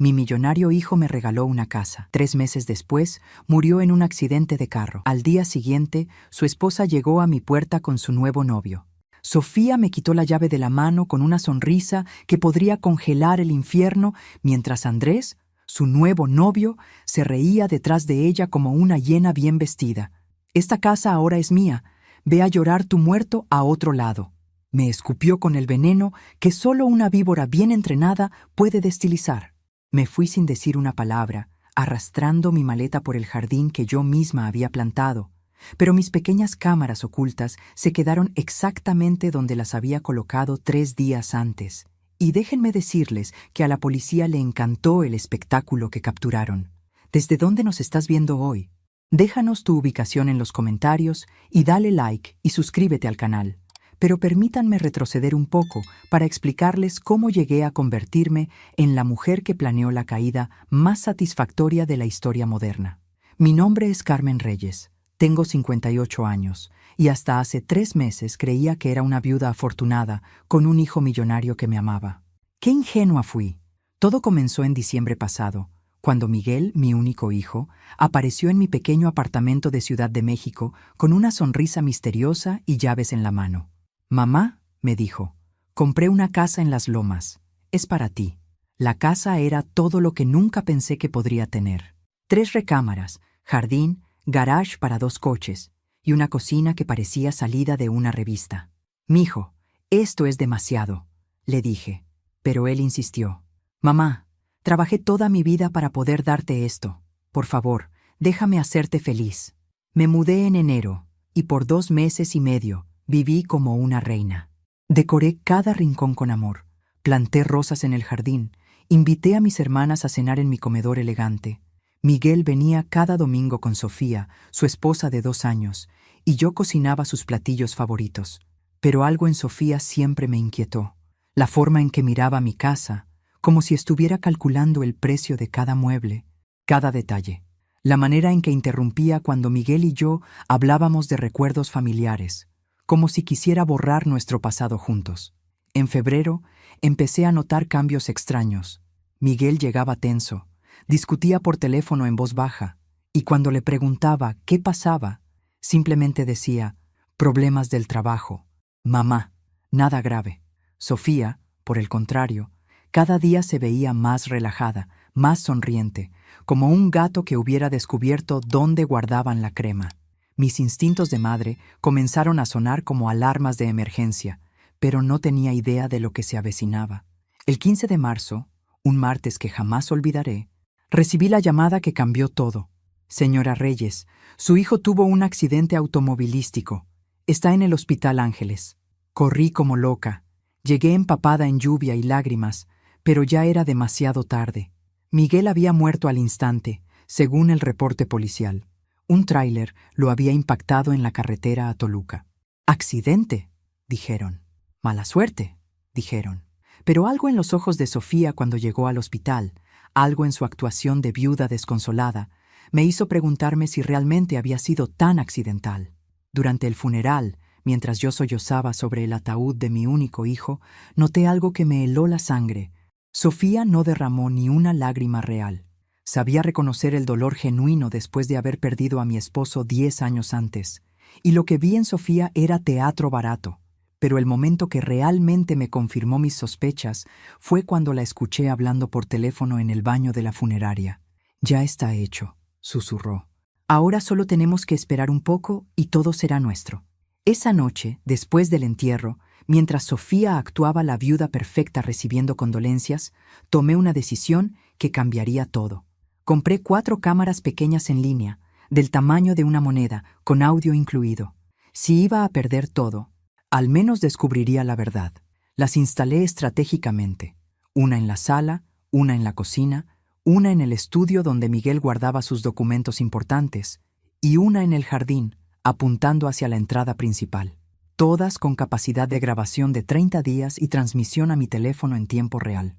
Mi millonario hijo me regaló una casa. 3 meses después, murió en un accidente de carro. Al día siguiente, su esposa llegó a mi puerta con su nuevo novio. Sofía me quitó la llave de la mano con una sonrisa que podría congelar el infierno, mientras Andrés, su nuevo novio, se reía detrás de ella como una hiena bien vestida. «Esta casa ahora es mía. Ve a llorar tu muerto a otro lado». Me escupió con el veneno que solo una víbora bien entrenada puede destilizar. Me fui sin decir una palabra, arrastrando mi maleta por el jardín que yo misma había plantado, pero mis pequeñas cámaras ocultas se quedaron exactamente donde las había colocado 3 días antes. Y déjenme decirles que a la policía le encantó el espectáculo que capturaron. ¿Desde dónde nos estás viendo hoy? Déjanos tu ubicación en los comentarios y dale like y suscríbete al canal. Pero permítanme retroceder un poco para explicarles cómo llegué a convertirme en la mujer que planeó la caída más satisfactoria de la historia moderna. Mi nombre es Carmen Reyes, tengo 58 años y hasta hace 3 meses creía que era una viuda afortunada con un hijo millonario que me amaba. ¡Qué ingenua fui! Todo comenzó en diciembre pasado, cuando Miguel, mi único hijo, apareció en mi pequeño apartamento de Ciudad de México con una sonrisa misteriosa y llaves en la mano. «Mamá», me dijo, «compré una casa en Las Lomas. Es para ti». La casa era todo lo que nunca pensé que podría tener. 3 recámaras, jardín, garage para 2 coches y una cocina que parecía salida de una revista. «Mijo, esto es demasiado», le dije, pero él insistió. «Mamá, trabajé toda mi vida para poder darte esto. Por favor, déjame hacerte feliz». Me mudé en enero y por 2 meses y medio viví como una reina. Decoré cada rincón con amor, planté rosas en el jardín, invité a mis hermanas a cenar en mi comedor elegante. Miguel venía cada domingo con Sofía, su esposa de 2 años, y yo cocinaba sus platillos favoritos. Pero algo en Sofía siempre me inquietó. La forma en que miraba mi casa, como si estuviera calculando el precio de cada mueble, cada detalle. La manera en que interrumpía cuando Miguel y yo hablábamos de recuerdos familiares, como si quisiera borrar nuestro pasado juntos. En febrero, empecé a notar cambios extraños. Miguel llegaba tenso, discutía por teléfono en voz baja, y cuando le preguntaba qué pasaba, simplemente decía, «problemas del trabajo». «Mamá, nada grave». Sofía, por el contrario, cada día se veía más relajada, más sonriente, como un gato que hubiera descubierto dónde guardaban la crema. Mis instintos de madre comenzaron a sonar como alarmas de emergencia, pero no tenía idea de lo que se avecinaba. El 15 de marzo, un martes que jamás olvidaré, recibí la llamada que cambió todo. «Señora Reyes, su hijo tuvo un accidente automovilístico. Está en el Hospital Ángeles». Corrí como loca. Llegué empapada en lluvia y lágrimas, pero ya era demasiado tarde. Miguel había muerto al instante, según el reporte policial. Un tráiler lo había impactado en la carretera a Toluca. «¿Accidente?», dijeron. «Mala suerte», dijeron. Pero algo en los ojos de Sofía cuando llegó al hospital, algo en su actuación de viuda desconsolada, me hizo preguntarme si realmente había sido tan accidental. Durante el funeral, mientras yo sollozaba sobre el ataúd de mi único hijo, noté algo que me heló la sangre. Sofía no derramó ni una lágrima real. Sabía reconocer el dolor genuino después de haber perdido a mi esposo 10 años antes, y lo que vi en Sofía era teatro barato. Pero el momento que realmente me confirmó mis sospechas fue cuando la escuché hablando por teléfono en el baño de la funeraria. «Ya está hecho», susurró. «Ahora solo tenemos que esperar un poco y todo será nuestro». Esa noche, después del entierro, mientras Sofía actuaba la viuda perfecta recibiendo condolencias, tomé una decisión que cambiaría todo. Compré 4 cámaras pequeñas en línea, del tamaño de una moneda, con audio incluido. Si iba a perder todo, al menos descubriría la verdad. Las instalé estratégicamente, una en la sala, una en la cocina, una en el estudio donde Miguel guardaba sus documentos importantes, y una en el jardín, apuntando hacia la entrada principal. Todas con capacidad de grabación de 30 días y transmisión a mi teléfono en tiempo real.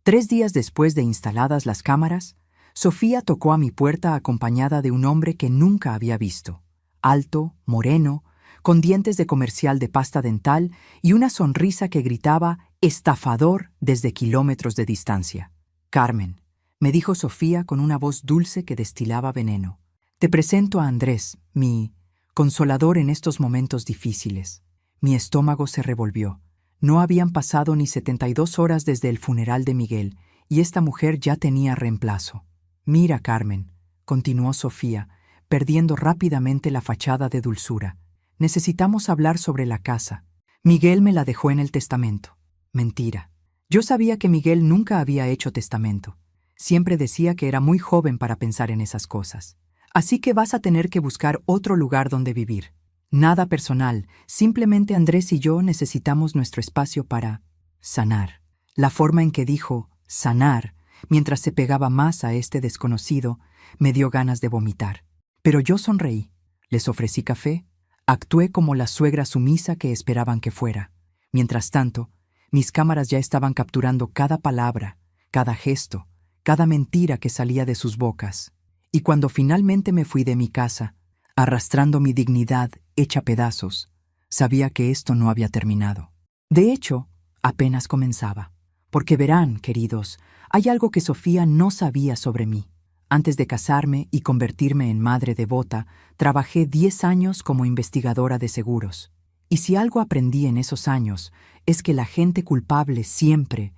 3 días después de instaladas las cámaras, Sofía tocó a mi puerta acompañada de un hombre que nunca había visto. Alto, moreno, con dientes de comercial de pasta dental y una sonrisa que gritaba «estafador» desde kilómetros de distancia. Carmen, me dijo Sofía con una voz dulce que destilaba veneno. Te presento a Andrés, mi consolador en estos momentos difíciles. Mi estómago se revolvió. No habían pasado ni 72 horas desde el funeral de Miguel, y esta mujer ya tenía reemplazo. Mira, Carmen, continuó Sofía, perdiendo rápidamente la fachada de dulzura. Necesitamos hablar sobre la casa. Miguel me la dejó en el testamento. Mentira. Yo sabía que Miguel nunca había hecho testamento. Siempre decía que era muy joven para pensar en esas cosas. Así que vas a tener que buscar otro lugar donde vivir. Nada personal, simplemente Andrés y yo necesitamos nuestro espacio para sanar. La forma en que dijo sanar, mientras se pegaba más a este desconocido, me dio ganas de vomitar. Pero yo sonreí. Les ofrecí café. Actué como la suegra sumisa que esperaban que fuera. Mientras tanto, mis cámaras ya estaban capturando cada palabra, cada gesto, cada mentira que salía de sus bocas. Y cuando finalmente me fui de mi casa, arrastrando mi dignidad hecha pedazos, sabía que esto no había terminado. De hecho, apenas comenzaba. Porque verán, queridos, hay algo que Sofía no sabía sobre mí. Antes de casarme y convertirme en madre devota, trabajé 10 años como investigadora de seguros. Y si algo aprendí en esos años, es que la gente culpable siempre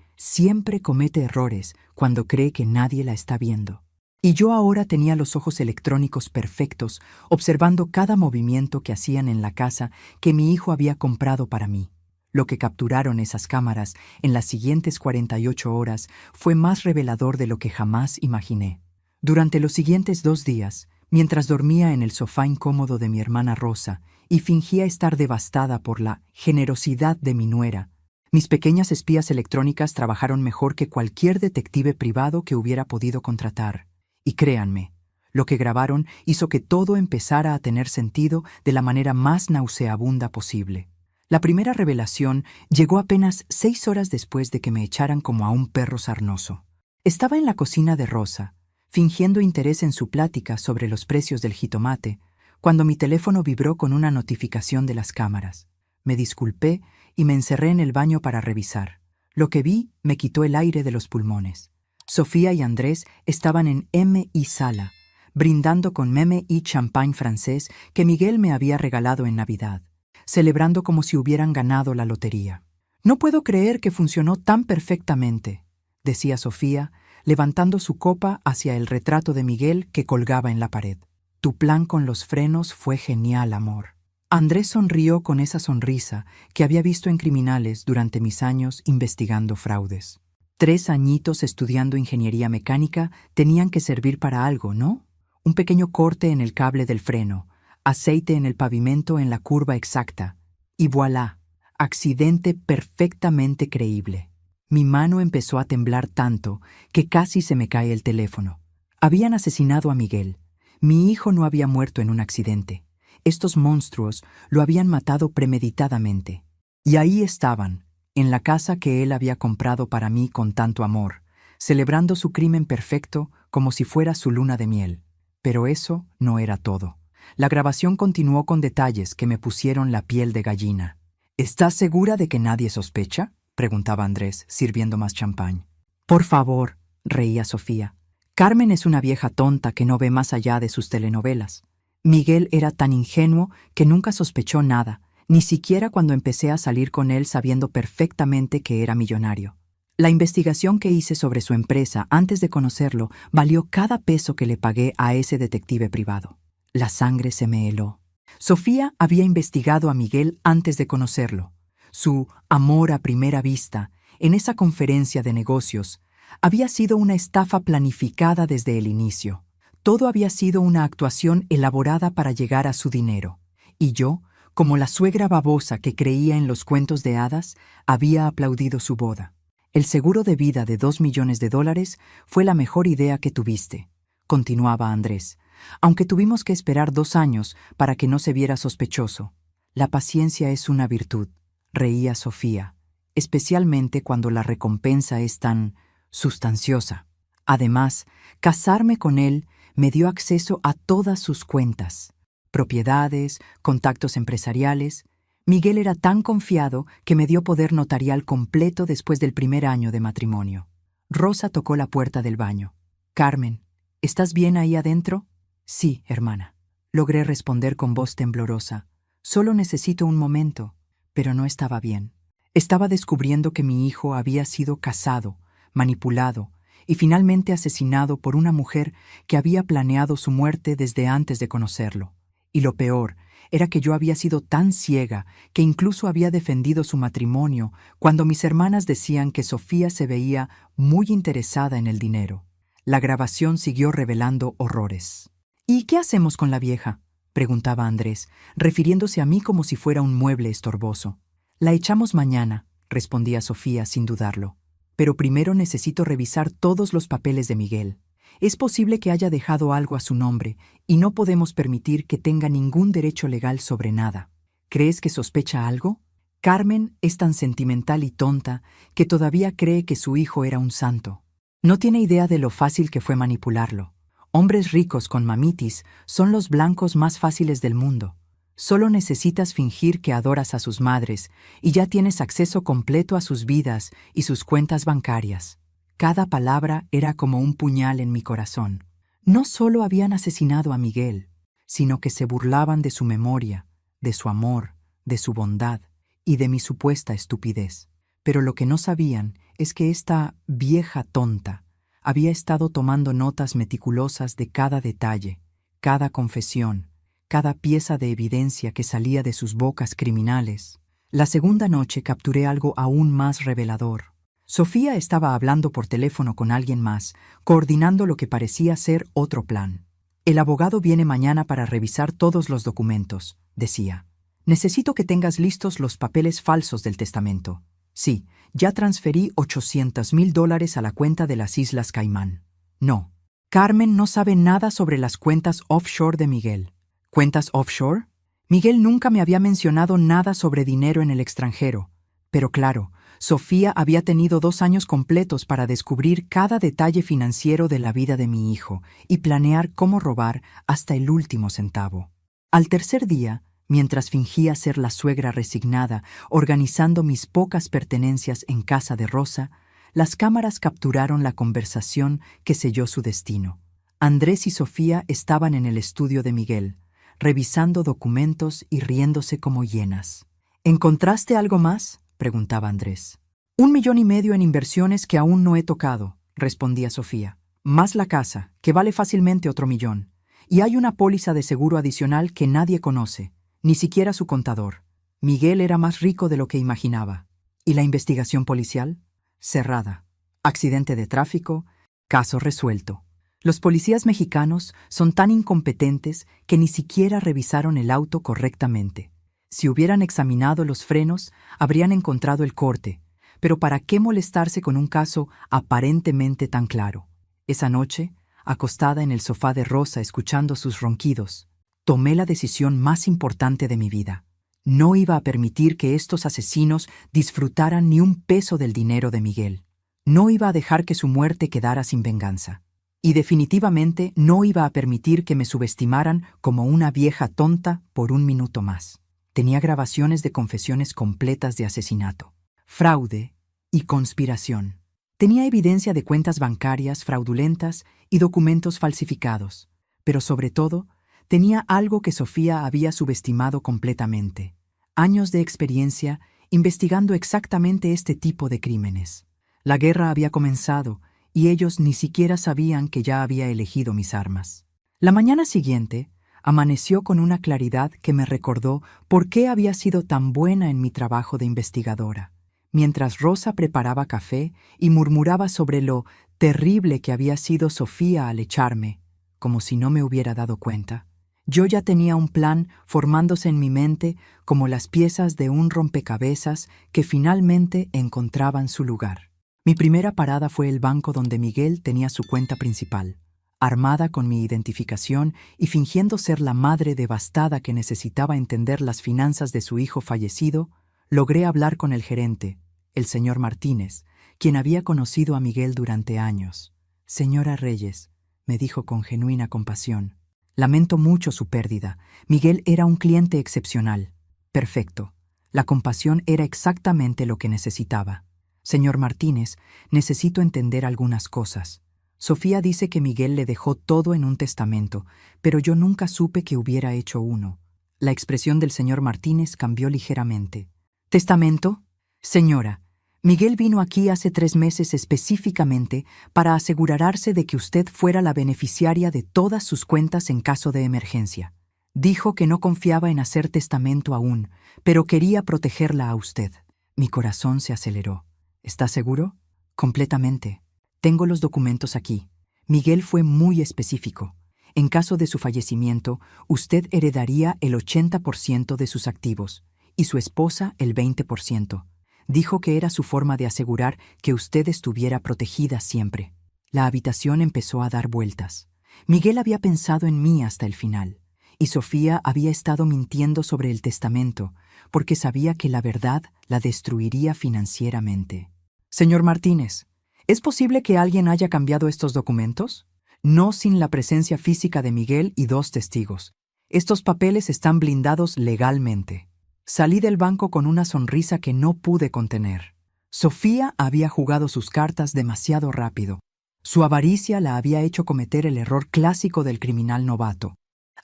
comete errores cuando cree que nadie la está viendo. Y yo ahora tenía los ojos electrónicos perfectos, observando cada movimiento que hacían en la casa que mi hijo había comprado para mí. Lo que capturaron esas cámaras en las siguientes 48 horas fue más revelador de lo que jamás imaginé. Durante los siguientes 2 días, mientras dormía en el sofá incómodo de mi hermana Rosa y fingía estar devastada por la generosidad de mi nuera, mis pequeñas espías electrónicas trabajaron mejor que cualquier detective privado que hubiera podido contratar. Y créanme, lo que grabaron hizo que todo empezara a tener sentido de la manera más nauseabunda posible. La primera revelación llegó apenas 6 horas después de que me echaran como a un perro sarnoso. Estaba en la cocina de Rosa, fingiendo interés en su plática sobre los precios del jitomate, cuando mi teléfono vibró con una notificación de las cámaras. Me disculpé y me encerré en el baño para revisar. Lo que vi me quitó el aire de los pulmones. Sofía y Andrés estaban en M.I. Sala, brindando con M.I. champán francés que Miguel me había regalado en Navidad, celebrando como si hubieran ganado la lotería. «No puedo creer que funcionó tan perfectamente», decía Sofía, levantando su copa hacia el retrato de Miguel que colgaba en la pared. «Tu plan con los frenos fue genial, amor». Andrés sonrió con esa sonrisa que había visto en criminales durante mis años investigando fraudes. 3 añitos estudiando ingeniería mecánica tenían que servir para algo, ¿no? Un pequeño corte en el cable del freno, aceite en el pavimento en la curva exacta. Y voilà, accidente perfectamente creíble. Mi mano empezó a temblar tanto que casi se me cae el teléfono. Habían asesinado a Miguel. Mi hijo no había muerto en un accidente. Estos monstruos lo habían matado premeditadamente. Y ahí estaban, en la casa que él había comprado para mí con tanto amor, celebrando su crimen perfecto como si fuera su luna de miel. Pero eso no era todo. La grabación continuó con detalles que me pusieron la piel de gallina. «¿Estás segura de que nadie sospecha?», preguntaba Andrés, sirviendo más champán. «Por favor», reía Sofía. «Carmen es una vieja tonta que no ve más allá de sus telenovelas. Miguel era tan ingenuo que nunca sospechó nada, ni siquiera cuando empecé a salir con él sabiendo perfectamente que era millonario. La investigación que hice sobre su empresa antes de conocerlo valió cada peso que le pagué a ese detective privado. La sangre se me heló. Sofía había investigado a Miguel antes de conocerlo. Su amor a primera vista, en esa conferencia de negocios, había sido una estafa planificada desde el inicio. Todo había sido una actuación elaborada para llegar a su dinero. Y yo, como la suegra babosa que creía en los cuentos de hadas, había aplaudido su boda. «El seguro de vida de $2 millones fue la mejor idea que tuviste», continuaba Andrés, «aunque tuvimos que esperar 2 años para que no se viera sospechoso. La paciencia es una virtud», reía Sofía, «especialmente cuando la recompensa es tan sustanciosa. Además, casarme con él me dio acceso a todas sus cuentas, propiedades, contactos empresariales. Miguel era tan confiado que me dio poder notarial completo después del primer año de matrimonio. Rosa tocó la puerta del baño. «Carmen, ¿estás bien ahí adentro?» «Sí, hermana», logré responder con voz temblorosa. «Solo necesito un momento». Pero no estaba bien. Estaba descubriendo que mi hijo había sido casado, manipulado y finalmente asesinado por una mujer que había planeado su muerte desde antes de conocerlo. Y lo peor era que yo había sido tan ciega que incluso había defendido su matrimonio cuando mis hermanas decían que Sofía se veía muy interesada en el dinero. La grabación siguió revelando horrores. «¿Y qué hacemos con la vieja?», preguntaba Andrés, refiriéndose a mí como si fuera un mueble estorboso. «La echamos mañana», respondía Sofía sin dudarlo. «Pero primero necesito revisar todos los papeles de Miguel. Es posible que haya dejado algo a su nombre y no podemos permitir que tenga ningún derecho legal sobre nada. ¿Crees que sospecha algo?» Carmen es tan sentimental y tonta que todavía cree que su hijo era un santo. No tiene idea de lo fácil que fue manipularlo. Hombres ricos con mamitis son los blancos más fáciles del mundo. Solo necesitas fingir que adoras a sus madres y ya tienes acceso completo a sus vidas y sus cuentas bancarias. Cada palabra era como un puñal en mi corazón. No solo habían asesinado a Miguel, sino que se burlaban de su memoria, de su amor, de su bondad y de mi supuesta estupidez. Pero lo que no sabían es que esta vieja tonta había estado tomando notas meticulosas de cada detalle, cada confesión, cada pieza de evidencia que salía de sus bocas criminales. La segunda noche capturé algo aún más revelador. Sofía estaba hablando por teléfono con alguien más, coordinando lo que parecía ser otro plan. «El abogado viene mañana para revisar todos los documentos», decía. «Necesito que tengas listos los papeles falsos del testamento. Sí, ya transferí $800,000 a la cuenta de las Islas Caimán. No, Carmen no sabe nada sobre las cuentas offshore de Miguel». «¿Cuentas offshore?» Miguel nunca me había mencionado nada sobre dinero en el extranjero. Pero claro, Sofía había tenido 2 años completos para descubrir cada detalle financiero de la vida de mi hijo y planear cómo robar hasta el último centavo. Al tercer día, mientras fingía ser la suegra resignada, organizando mis pocas pertenencias en casa de Rosa, las cámaras capturaron la conversación que selló su destino. Andrés y Sofía estaban en el estudio de Miguel, revisando documentos y riéndose como hienas. «¿Encontraste algo más?», preguntaba Andrés. «1,5 millones en inversiones que aún no he tocado», respondía Sofía. «Más la casa, que vale fácilmente otro 1,000,000. Y hay una póliza de seguro adicional que nadie conoce, ni siquiera su contador. Miguel era más rico de lo que imaginaba. ¿Y la investigación policial? Cerrada. Accidente de tráfico, caso resuelto. Los policías mexicanos son tan incompetentes que ni siquiera revisaron el auto correctamente. Si hubieran examinado los frenos, habrían encontrado el corte. Pero ¿para qué molestarse con un caso aparentemente tan claro? Esa noche, acostada en el sofá de Rosa escuchando sus ronquidos, tomé la decisión más importante de mi vida. No iba a permitir que estos asesinos disfrutaran ni un peso del dinero de Miguel. No iba a dejar que su muerte quedara sin venganza. Y definitivamente no iba a permitir que me subestimaran como una vieja tonta por 1 minuto más. Tenía grabaciones de confesiones completas de asesinato, fraude y conspiración. Tenía evidencia de cuentas bancarias fraudulentas y documentos falsificados. Pero sobre todo, tenía algo que Sofía había subestimado completamente: años de experiencia investigando exactamente este tipo de crímenes. La guerra había comenzado y ellos ni siquiera sabían que ya había elegido mis armas. La mañana siguiente amaneció con una claridad que me recordó por qué había sido tan buena en mi trabajo de investigadora. Mientras Rosa preparaba café y murmuraba sobre lo terrible que había sido Sofía al echarme, como si no me hubiera dado cuenta, yo ya tenía un plan formándose en mi mente como las piezas de un rompecabezas que finalmente encontraban su lugar. Mi primera parada fue el banco donde Miguel tenía su cuenta principal. Armada con mi identificación y fingiendo ser la madre devastada que necesitaba entender las finanzas de su hijo fallecido, logré hablar con el gerente, el señor Martínez, quien había conocido a Miguel durante años. «Señora Reyes», me dijo con genuina compasión, «lamento mucho su pérdida. Miguel era un cliente excepcional. Perfecto. La compasión era exactamente lo que necesitaba. Señor Martínez, necesito entender algunas cosas. Sofía dice que Miguel le dejó todo en un testamento, pero yo nunca supe que hubiera hecho uno. La expresión del señor Martínez cambió ligeramente. ¿Testamento? Señora, Miguel vino aquí hace 3 meses específicamente para asegurarse de que usted fuera la beneficiaria de todas sus cuentas en caso de emergencia. Dijo que no confiaba en hacer testamento aún, pero quería protegerla a usted. Mi corazón se aceleró. ¿Está seguro? Completamente. Tengo los documentos aquí. Miguel fue muy específico. En caso de su fallecimiento, usted heredaría el 80% de sus activos y su esposa el 20%. Dijo que era su forma de asegurar que usted estuviera protegida siempre. La habitación empezó a dar vueltas. Miguel había pensado en mí hasta el final, y Sofía había estado mintiendo sobre el testamento porque sabía que la verdad la destruiría financieramente. Señor Martínez, ¿es posible que alguien haya cambiado estos documentos? No sin la presencia física de Miguel y 2 testigos. Estos papeles están blindados legalmente. Salí del banco con una sonrisa que no pude contener. Sofía había jugado sus cartas demasiado rápido. Su avaricia la había hecho cometer el error clásico del criminal novato: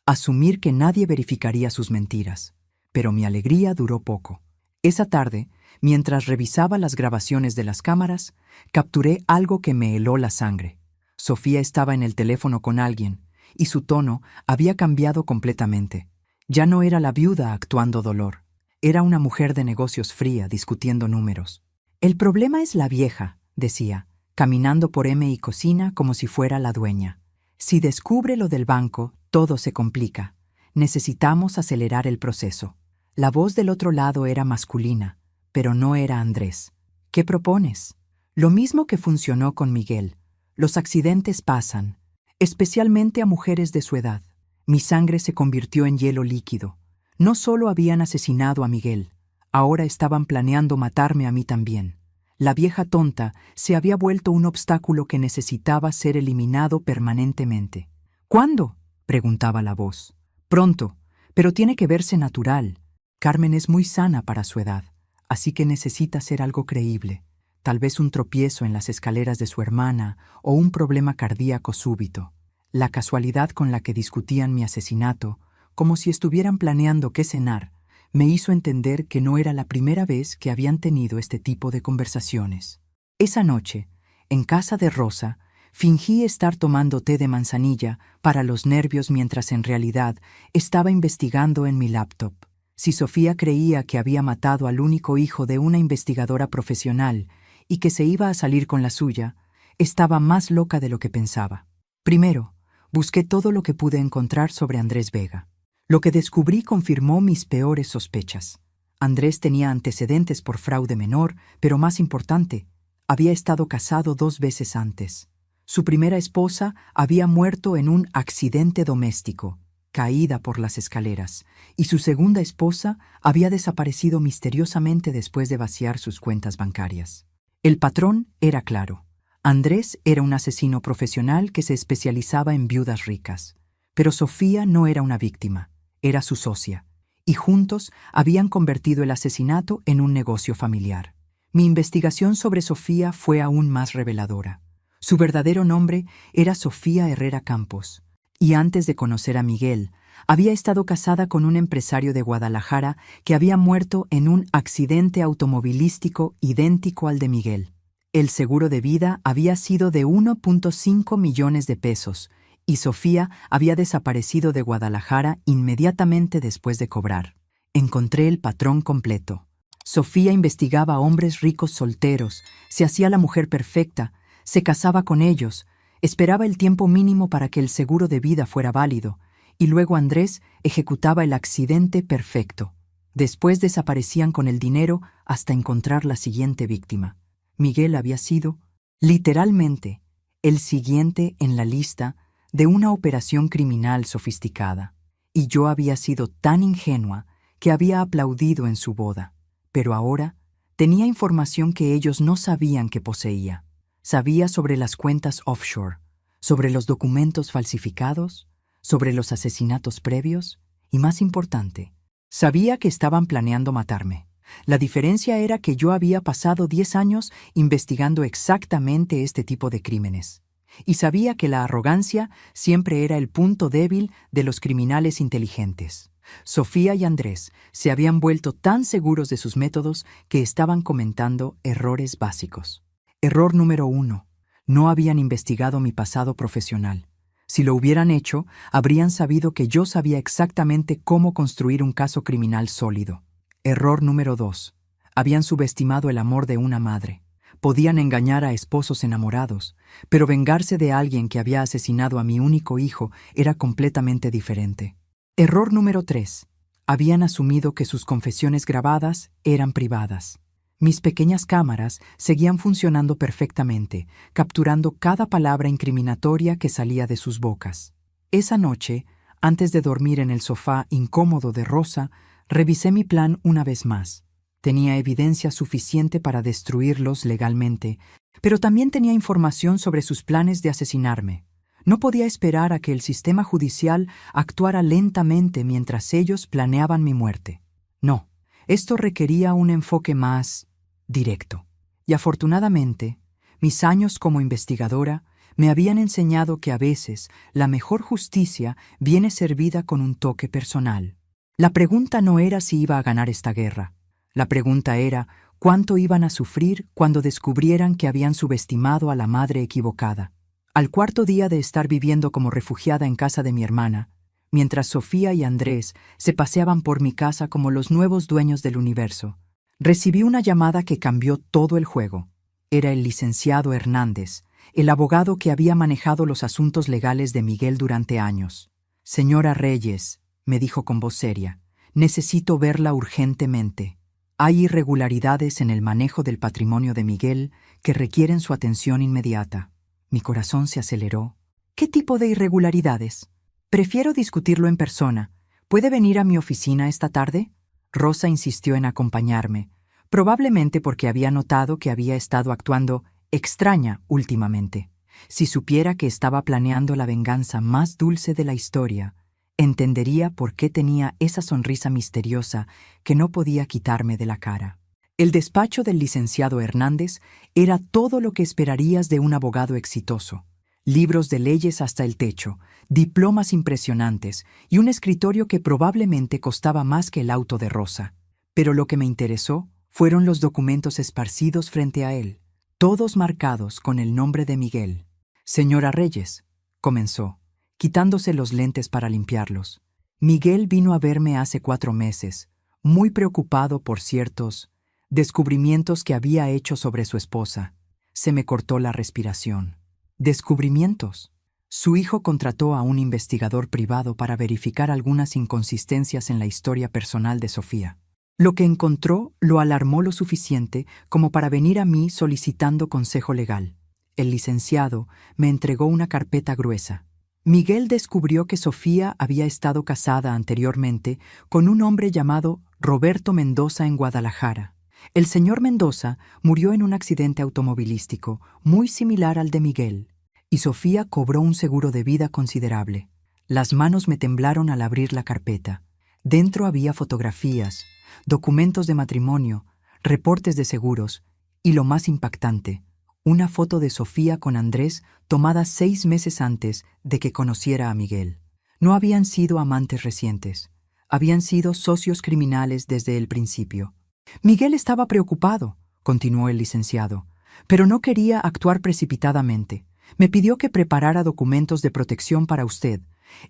asumir que nadie verificaría sus mentiras. Pero mi alegría duró poco. Esa tarde, mientras revisaba las grabaciones de las cámaras, capturé algo que me heló la sangre. Sofía estaba en el teléfono con alguien, y su tono había cambiado completamente. Ya no era la viuda actuando dolor. Era una mujer de negocios fría discutiendo números. El problema es la vieja, decía, caminando por M y cocina como si fuera la dueña. Si descubre lo del banco, todo se complica. Necesitamos acelerar el proceso. La voz del otro lado era masculina, pero no era Andrés. ¿Qué propones? Lo mismo que funcionó con Miguel. Los accidentes pasan, especialmente a mujeres de su edad. Mi sangre se convirtió en hielo líquido. No solo habían asesinado a Miguel, ahora estaban planeando matarme a mí también. La vieja tonta se había vuelto un obstáculo que necesitaba ser eliminado permanentemente. ¿Cuándo?, preguntaba la voz. Pronto, pero tiene que verse natural. Carmen es muy sana para su edad, así que necesita ser algo creíble. Tal vez un tropiezo en las escaleras de su hermana o un problema cardíaco súbito. La casualidad con la que discutían mi asesinato, como si estuvieran planeando qué cenar, me hizo entender que no era la primera vez que habían tenido este tipo de conversaciones. Esa noche, en casa de Rosa, fingí estar tomando té de manzanilla para los nervios mientras en realidad estaba investigando en mi laptop. Si Sofía creía que había matado al único hijo de una investigadora profesional y que se iba a salir con la suya, estaba más loca de lo que pensaba. Primero, busqué todo lo que pude encontrar sobre Andrés Vega. Lo que descubrí confirmó mis peores sospechas. Andrés tenía antecedentes por fraude menor, pero más importante, había estado casado 2 veces antes. Su primera esposa había muerto en un accidente doméstico, caída por las escaleras, y su segunda esposa había desaparecido misteriosamente después de vaciar sus cuentas bancarias. El patrón era claro. Andrés era un asesino profesional que se especializaba en viudas ricas. Pero Sofía no era una víctima, era su socia, y juntos habían convertido el asesinato en un negocio familiar. Mi investigación sobre Sofía fue aún más reveladora. Su verdadero nombre era Sofía Herrera Campos, y antes de conocer a Miguel, había estado casada con un empresario de Guadalajara que había muerto en un accidente automovilístico idéntico al de Miguel. El seguro de vida había sido de 1.5 millones de pesos, y Sofía había desaparecido de Guadalajara inmediatamente después de cobrar. Encontré el patrón completo. Sofía investigaba a hombres ricos solteros, se hacía la mujer perfecta, se casaba con ellos, esperaba el tiempo mínimo para que el seguro de vida fuera válido, y luego Andrés ejecutaba el accidente perfecto. Después desaparecían con el dinero hasta encontrar la siguiente víctima. Miguel había sido, literalmente, el siguiente en la lista de una operación criminal sofisticada, y yo había sido tan ingenua que había aplaudido en su boda. Pero ahora tenía información que ellos no sabían que poseía. Sabía sobre las cuentas offshore, sobre los documentos falsificados, sobre los asesinatos previos, y más importante, sabía que estaban planeando matarme. La diferencia era que yo había pasado 10 años investigando exactamente este tipo de crímenes. Y sabía que la arrogancia siempre era el punto débil de los criminales inteligentes. Sofía y Andrés se habían vuelto tan seguros de sus métodos que estaban comentando errores básicos. Error número 1. No habían investigado mi pasado profesional. Si lo hubieran hecho, habrían sabido que yo sabía exactamente cómo construir un caso criminal sólido. Error número 2. Habían subestimado el amor de una madre. Podían engañar a esposos enamorados, pero vengarse de alguien que había asesinado a mi único hijo era completamente diferente. Error número 3. Habían asumido que sus confesiones grabadas eran privadas. Mis pequeñas cámaras seguían funcionando perfectamente, capturando cada palabra incriminatoria que salía de sus bocas. Esa noche, antes de dormir en el sofá incómodo de Rosa, revisé mi plan una vez más. Tenía evidencia suficiente para destruirlos legalmente, pero también tenía información sobre sus planes de asesinarme. No podía esperar a que el sistema judicial actuara lentamente mientras ellos planeaban mi muerte. No, esto requería un enfoque más directo. Y afortunadamente, mis años como investigadora me habían enseñado que a veces la mejor justicia viene servida con un toque personal. La pregunta no era si iba a ganar esta guerra. La pregunta era cuánto iban a sufrir cuando descubrieran que habían subestimado a la madre equivocada. Al cuarto día de estar viviendo como refugiada en casa de mi hermana, mientras Sofía y Andrés se paseaban por mi casa como los nuevos dueños del universo, recibí una llamada que cambió todo el juego. Era el licenciado Hernández, el abogado que había manejado los asuntos legales de Miguel durante años. «Señora Reyes», me dijo con voz seria, «necesito verla urgentemente. Hay irregularidades en el manejo del patrimonio de Miguel que requieren su atención inmediata». Mi corazón se aceleró. «¿Qué tipo de irregularidades? Prefiero discutirlo en persona. ¿Puede venir a mi oficina esta tarde?» Rosa insistió en acompañarme, probablemente porque había notado que había estado actuando extraña últimamente. Si supiera que estaba planeando la venganza más dulce de la historia, entendería por qué tenía esa sonrisa misteriosa que no podía quitarme de la cara. El despacho del licenciado Hernández era todo lo que esperarías de un abogado exitoso. Libros de leyes hasta el techo, diplomas impresionantes y un escritorio que probablemente costaba más que el auto de Rosa. Pero lo que me interesó fueron los documentos esparcidos frente a él, todos marcados con el nombre de Miguel. «Señora Reyes», comenzó, quitándose los lentes para limpiarlos. «Miguel vino a verme hace 4 meses, muy preocupado por ciertos descubrimientos que había hecho sobre su esposa». Se me cortó la respiración. ¿Descubrimientos? Su hijo contrató a un investigador privado para verificar algunas inconsistencias en la historia personal de Sofía. Lo que encontró lo alarmó lo suficiente como para venir a mí solicitando consejo legal. El licenciado me entregó una carpeta gruesa. Miguel descubrió que Sofía había estado casada anteriormente con un hombre llamado Roberto Mendoza en Guadalajara. El señor Mendoza murió en un accidente automovilístico muy similar al de Miguel, y Sofía cobró un seguro de vida considerable. Las manos me temblaron al abrir la carpeta. Dentro había fotografías, documentos de matrimonio, reportes de seguros y, lo más impactante, una foto de Sofía con Andrés tomada 6 meses antes de que conociera a Miguel. No habían sido amantes recientes, habían sido socios criminales desde el principio. Miguel estaba preocupado, continuó el licenciado, pero no quería actuar precipitadamente. Me pidió que preparara documentos de protección para usted,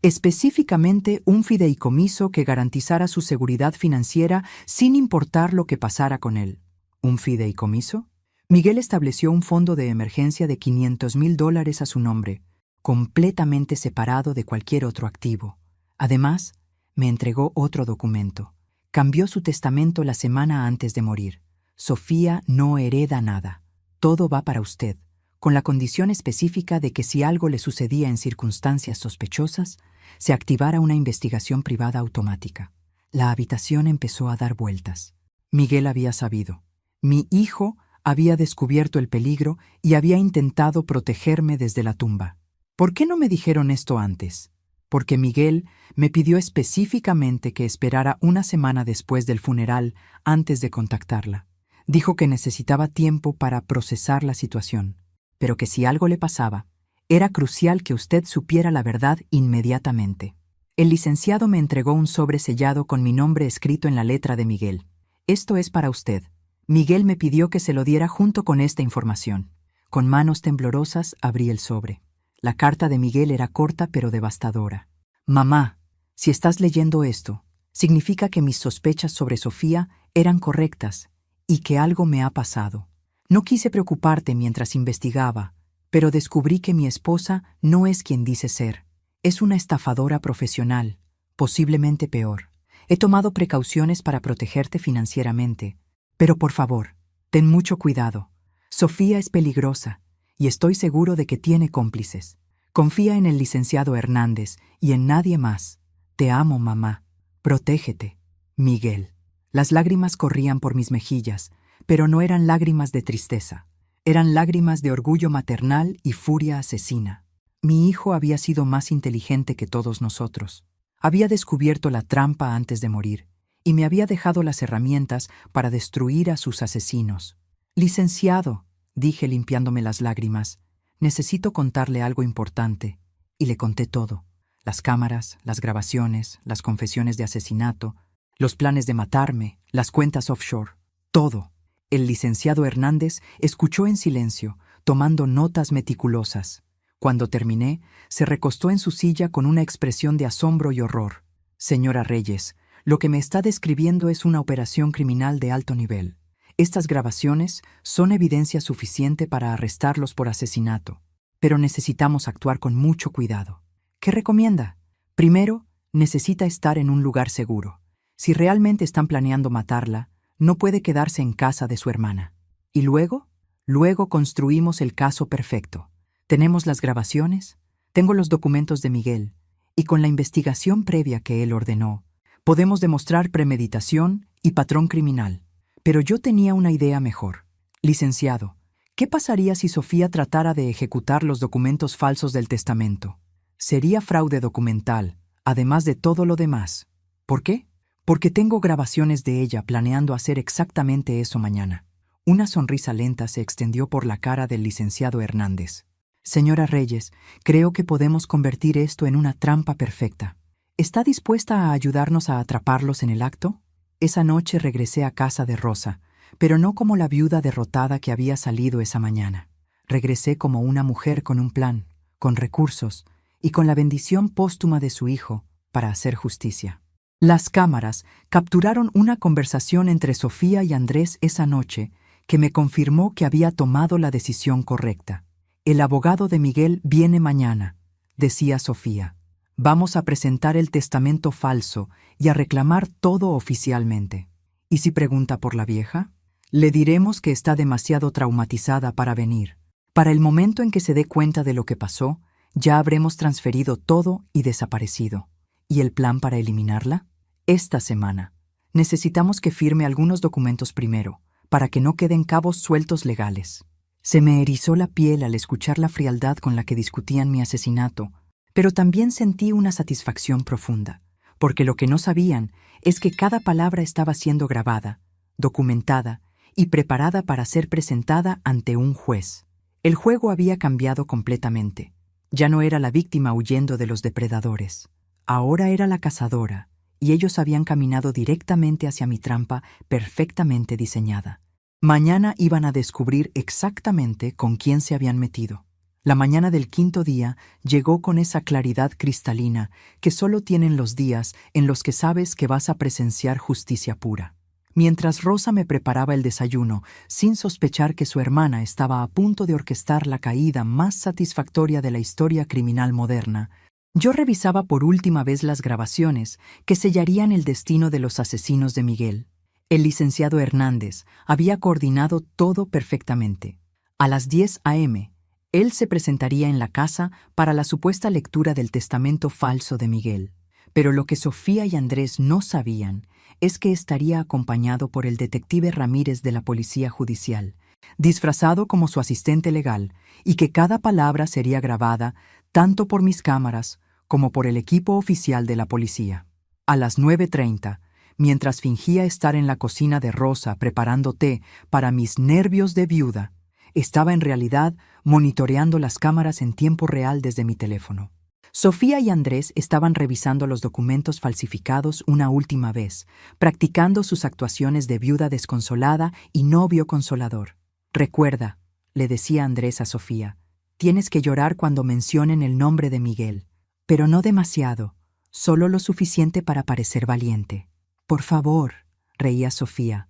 específicamente un fideicomiso que garantizara su seguridad financiera sin importar lo que pasara con él. ¿Un fideicomiso? Miguel estableció un fondo de emergencia de $500,000 a su nombre, completamente separado de cualquier otro activo. Además, me entregó otro documento. Cambió su testamento la semana antes de morir. Sofía no hereda nada. Todo va para usted, con la condición específica de que si algo le sucedía en circunstancias sospechosas, se activara una investigación privada automática. La habitación empezó a dar vueltas. Miguel había sabido. Mi hijo había descubierto el peligro y había intentado protegerme desde la tumba. ¿Por qué no me dijeron esto antes? porque Miguel me pidió específicamente que esperara una semana después del funeral antes de contactarla. Dijo que necesitaba tiempo para procesar la situación, pero que si algo le pasaba, era crucial que usted supiera la verdad inmediatamente. El licenciado me entregó un sobre sellado con mi nombre escrito en la letra de Miguel. Esto es para usted. Miguel me pidió que se lo diera junto con esta información. Con manos temblorosas abrí el sobre. La carta de Miguel era corta pero devastadora. Mamá, si estás leyendo esto, significa que mis sospechas sobre Sofía eran correctas y que algo me ha pasado. No quise preocuparte mientras investigaba, pero descubrí que mi esposa no es quien dice ser. Es una estafadora profesional, posiblemente peor. He tomado precauciones para protegerte financieramente, pero por favor, ten mucho cuidado. Sofía es peligrosa y estoy seguro de que tiene cómplices. Confía en el licenciado Hernández y en nadie más. Te amo, mamá. Protégete. Miguel. Las lágrimas corrían por mis mejillas, pero no eran lágrimas de tristeza. Eran lágrimas de orgullo maternal y furia asesina. Mi hijo había sido más inteligente que todos nosotros. Había descubierto la trampa antes de morir y me había dejado las herramientas para destruir a sus asesinos. Licenciado, dije limpiándome las lágrimas, necesito contarle algo importante. Y le conté todo. Las cámaras, las grabaciones, las confesiones de asesinato, los planes de matarme, las cuentas offshore, todo. El licenciado Hernández escuchó en silencio, tomando notas meticulosas. Cuando terminé, se recostó en su silla con una expresión de asombro y horror. Señora Reyes, lo que me está describiendo es una operación criminal de alto nivel. Estas grabaciones son evidencia suficiente para arrestarlos por asesinato, pero necesitamos actuar con mucho cuidado. ¿Qué recomienda? Primero, necesita estar en un lugar seguro. Si realmente están planeando matarla, no puede quedarse en casa de su hermana. ¿Y luego? Luego construimos el caso perfecto. Tenemos las grabaciones, tengo los documentos de Miguel, y con la investigación previa que él ordenó, podemos demostrar premeditación y patrón criminal. Pero yo tenía una idea mejor. Licenciado, ¿qué pasaría si Sofía tratara de ejecutar los documentos falsos del testamento? Sería fraude documental, además de todo lo demás. ¿Por qué? Porque tengo grabaciones de ella planeando hacer exactamente eso mañana. Una sonrisa lenta se extendió por la cara del licenciado Hernández. Señora Reyes, creo que podemos convertir esto en una trampa perfecta. ¿Está dispuesta a ayudarnos a atraparlos en el acto? Esa noche regresé a casa de Rosa, pero no como la viuda derrotada que había salido esa mañana. Regresé como una mujer con un plan, con recursos y con la bendición póstuma de su hijo para hacer justicia. Las cámaras capturaron una conversación entre Sofía y Andrés esa noche que me confirmó que había tomado la decisión correcta. El abogado de Miguel viene mañana, decía Sofía. Vamos a presentar el testamento falso y a reclamar todo oficialmente. ¿Y si pregunta por la vieja? Le diremos que está demasiado traumatizada para venir. Para el momento en que se dé cuenta de lo que pasó, ya habremos transferido todo y desaparecido. ¿Y el plan para eliminarla? Esta semana. Necesitamos que firme algunos documentos primero, para que no queden cabos sueltos legales. Se me erizó la piel al escuchar la frialdad con la que discutían mi asesinato, pero también sentí una satisfacción profunda, porque lo que no sabían es que cada palabra estaba siendo grabada, documentada y preparada para ser presentada ante un juez. El juego había cambiado completamente. Ya no era la víctima huyendo de los depredadores. Ahora era la cazadora, y ellos habían caminado directamente hacia mi trampa perfectamente diseñada. Mañana iban a descubrir exactamente con quién se habían metido. La mañana del quinto día llegó con esa claridad cristalina que solo tienen los días en los que sabes que vas a presenciar justicia pura. Mientras Rosa me preparaba el desayuno, sin sospechar que su hermana estaba a punto de orquestar la caída más satisfactoria de la historia criminal moderna, yo revisaba por última vez las grabaciones que sellarían el destino de los asesinos de Miguel. El licenciado Hernández había coordinado todo perfectamente. A las 10 a.m., él se presentaría en la casa para la supuesta lectura del testamento falso de Miguel. Pero lo que Sofía y Andrés no sabían es que estaría acompañado por el detective Ramírez de la Policía Judicial, disfrazado como su asistente legal, y que cada palabra sería grabada tanto por mis cámaras como por el equipo oficial de la policía. A las 9:30, mientras fingía estar en la cocina de Rosa preparando té para mis nervios de viuda, estaba en realidad monitoreando las cámaras en tiempo real desde mi teléfono. Sofía y Andrés estaban revisando los documentos falsificados una última vez, practicando sus actuaciones de viuda desconsolada y novio consolador. «Recuerda», le decía Andrés a Sofía, «tienes que llorar cuando mencionen el nombre de Miguel, pero no demasiado, solo lo suficiente para parecer valiente». «Por favor», reía Sofía.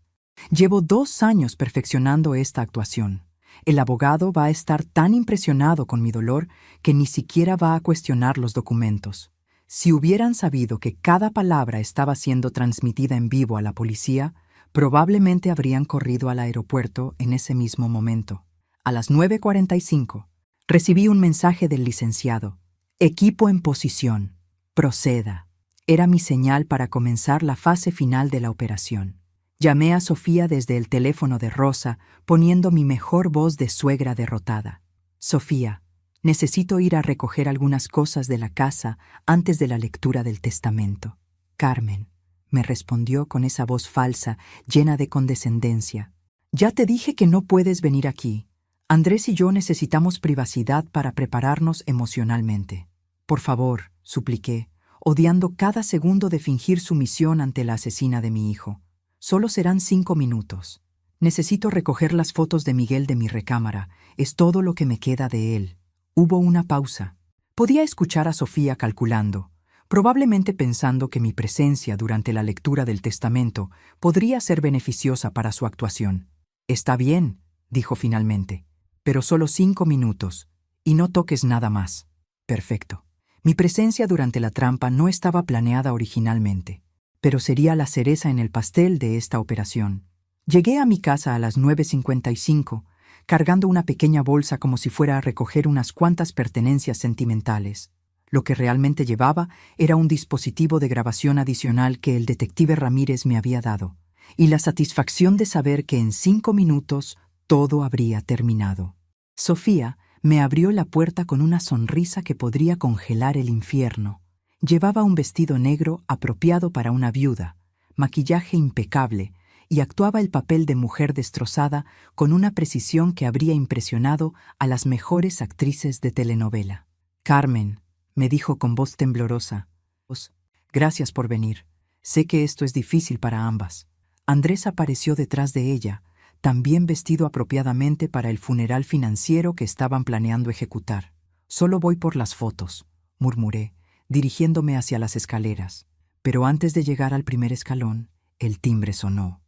«Llevo 2 años perfeccionando esta actuación. El abogado va a estar tan impresionado con mi dolor que ni siquiera va a cuestionar los documentos. Si hubieran sabido que cada palabra estaba siendo transmitida en vivo a la policía, probablemente habrían corrido al aeropuerto en ese mismo momento». A las 9:45, recibí un mensaje del licenciado. «Equipo en posición. Proceda». Era mi señal para comenzar la fase final de la operación. Llamé a Sofía desde el teléfono de Rosa, poniendo mi mejor voz de suegra derrotada. «Sofía, necesito ir a recoger algunas cosas de la casa antes de la lectura del testamento». «Carmen», me respondió con esa voz falsa, llena de condescendencia. «Ya te dije que no puedes venir aquí. Andrés y yo necesitamos privacidad para prepararnos emocionalmente». «Por favor», supliqué, odiando cada segundo de fingir sumisión ante la asesina de mi hijo. «Solo serán 5 minutos. Necesito recoger las fotos de Miguel de mi recámara. Es todo lo que me queda de él». Hubo una pausa. Podía escuchar a Sofía calculando, probablemente pensando que mi presencia durante la lectura del testamento podría ser beneficiosa para su actuación. «Está bien», dijo finalmente, «pero solo 5 minutos, y no toques nada más». Perfecto. Mi presencia durante la trampa no estaba planeada originalmente, pero sería la cereza en el pastel de esta operación. Llegué a mi casa a las 9:55, cargando una pequeña bolsa como si fuera a recoger unas cuantas pertenencias sentimentales. Lo que realmente llevaba era un dispositivo de grabación adicional que el detective Ramírez me había dado, y la satisfacción de saber que en 5 minutos todo habría terminado. Sofía me abrió la puerta con una sonrisa que podría congelar el infierno. Llevaba un vestido negro apropiado para una viuda, maquillaje impecable, y actuaba el papel de mujer destrozada con una precisión que habría impresionado a las mejores actrices de telenovela. «Carmen», me dijo con voz temblorosa, «gracias por venir. Sé que esto es difícil para ambas». Andrés apareció detrás de ella, también vestido apropiadamente para el funeral financiero que estaban planeando ejecutar. «Solo voy por las fotos», murmuré, dirigiéndome hacia las escaleras. Pero antes de llegar al primer escalón, el timbre sonó.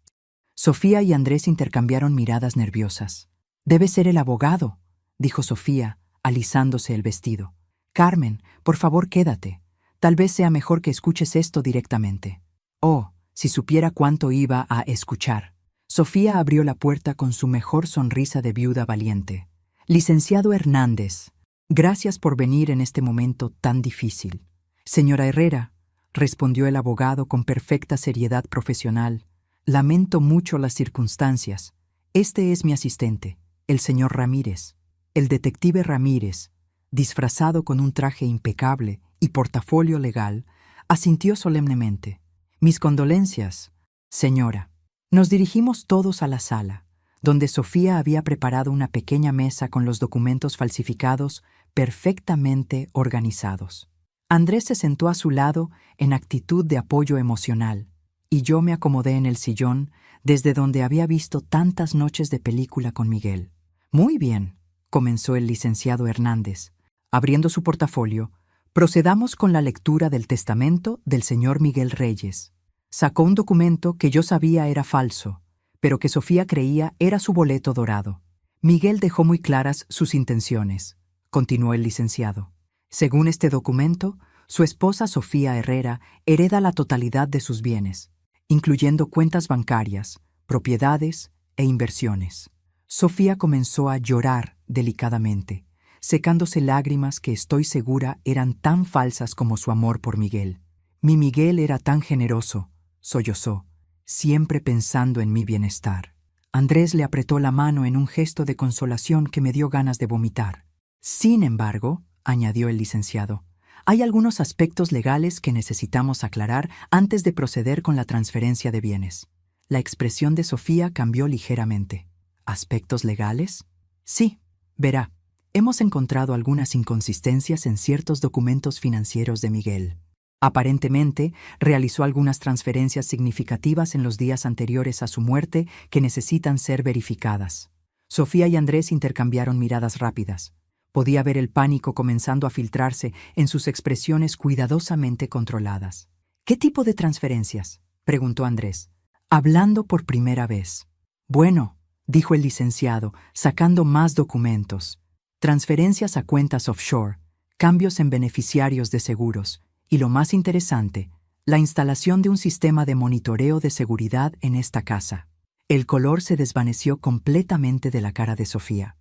Sofía y Andrés intercambiaron miradas nerviosas. «Debe ser el abogado», dijo Sofía, alisándose el vestido. «Carmen, por favor quédate. Tal vez sea mejor que escuches esto directamente». Oh, si supiera cuánto iba a escuchar. Sofía abrió la puerta con su mejor sonrisa de viuda valiente. «Licenciado Hernández, gracias por venir en este momento tan difícil». «Señora Herrera», respondió el abogado con perfecta seriedad profesional, «lamento mucho las circunstancias. Este es mi asistente, el señor Ramírez». El detective Ramírez, disfrazado con un traje impecable y portafolio legal, asintió solemnemente. «Mis condolencias, señora». Nos dirigimos todos a la sala, donde Sofía había preparado una pequeña mesa con los documentos falsificados perfectamente organizados. Andrés se sentó a su lado en actitud de apoyo emocional, y yo me acomodé en el sillón desde donde había visto tantas noches de película con Miguel. «Muy bien», comenzó el licenciado Hernández. Abriendo su portafolio, procedamos con la lectura del testamento del señor Miguel Reyes. Sacó un documento que yo sabía era falso, pero que Sofía creía era su boleto dorado. Miguel dejó muy claras sus intenciones, continuó el licenciado. Según este documento, su esposa Sofía Herrera hereda la totalidad de sus bienes, incluyendo cuentas bancarias, propiedades e inversiones. Sofía comenzó a llorar delicadamente, secándose lágrimas que estoy segura eran tan falsas como su amor por Miguel. «Mi Miguel era tan generoso», sollozó, «siempre pensando en mi bienestar». Andrés le apretó la mano en un gesto de consolación que me dio ganas de vomitar. «Sin embargo», añadió el licenciado, Hay algunos aspectos legales que necesitamos aclarar antes de proceder con la transferencia de bienes. La expresión de Sofía cambió ligeramente. ¿Aspectos legales? Sí, verá. Hemos encontrado algunas inconsistencias en ciertos documentos financieros de Miguel. Aparentemente, realizó algunas transferencias significativas en los días anteriores a su muerte que necesitan ser verificadas. Sofía y Andrés intercambiaron miradas rápidas. Podía ver el pánico comenzando a filtrarse en sus expresiones cuidadosamente controladas. ¿Qué tipo de transferencias?, preguntó Andrés, hablando por primera vez. Bueno, dijo el licenciado, sacando más documentos. Transferencias a cuentas offshore, cambios en beneficiarios de seguros y, lo más interesante, la instalación de un sistema de monitoreo de seguridad en esta casa. El color se desvaneció completamente de la cara de Sofía.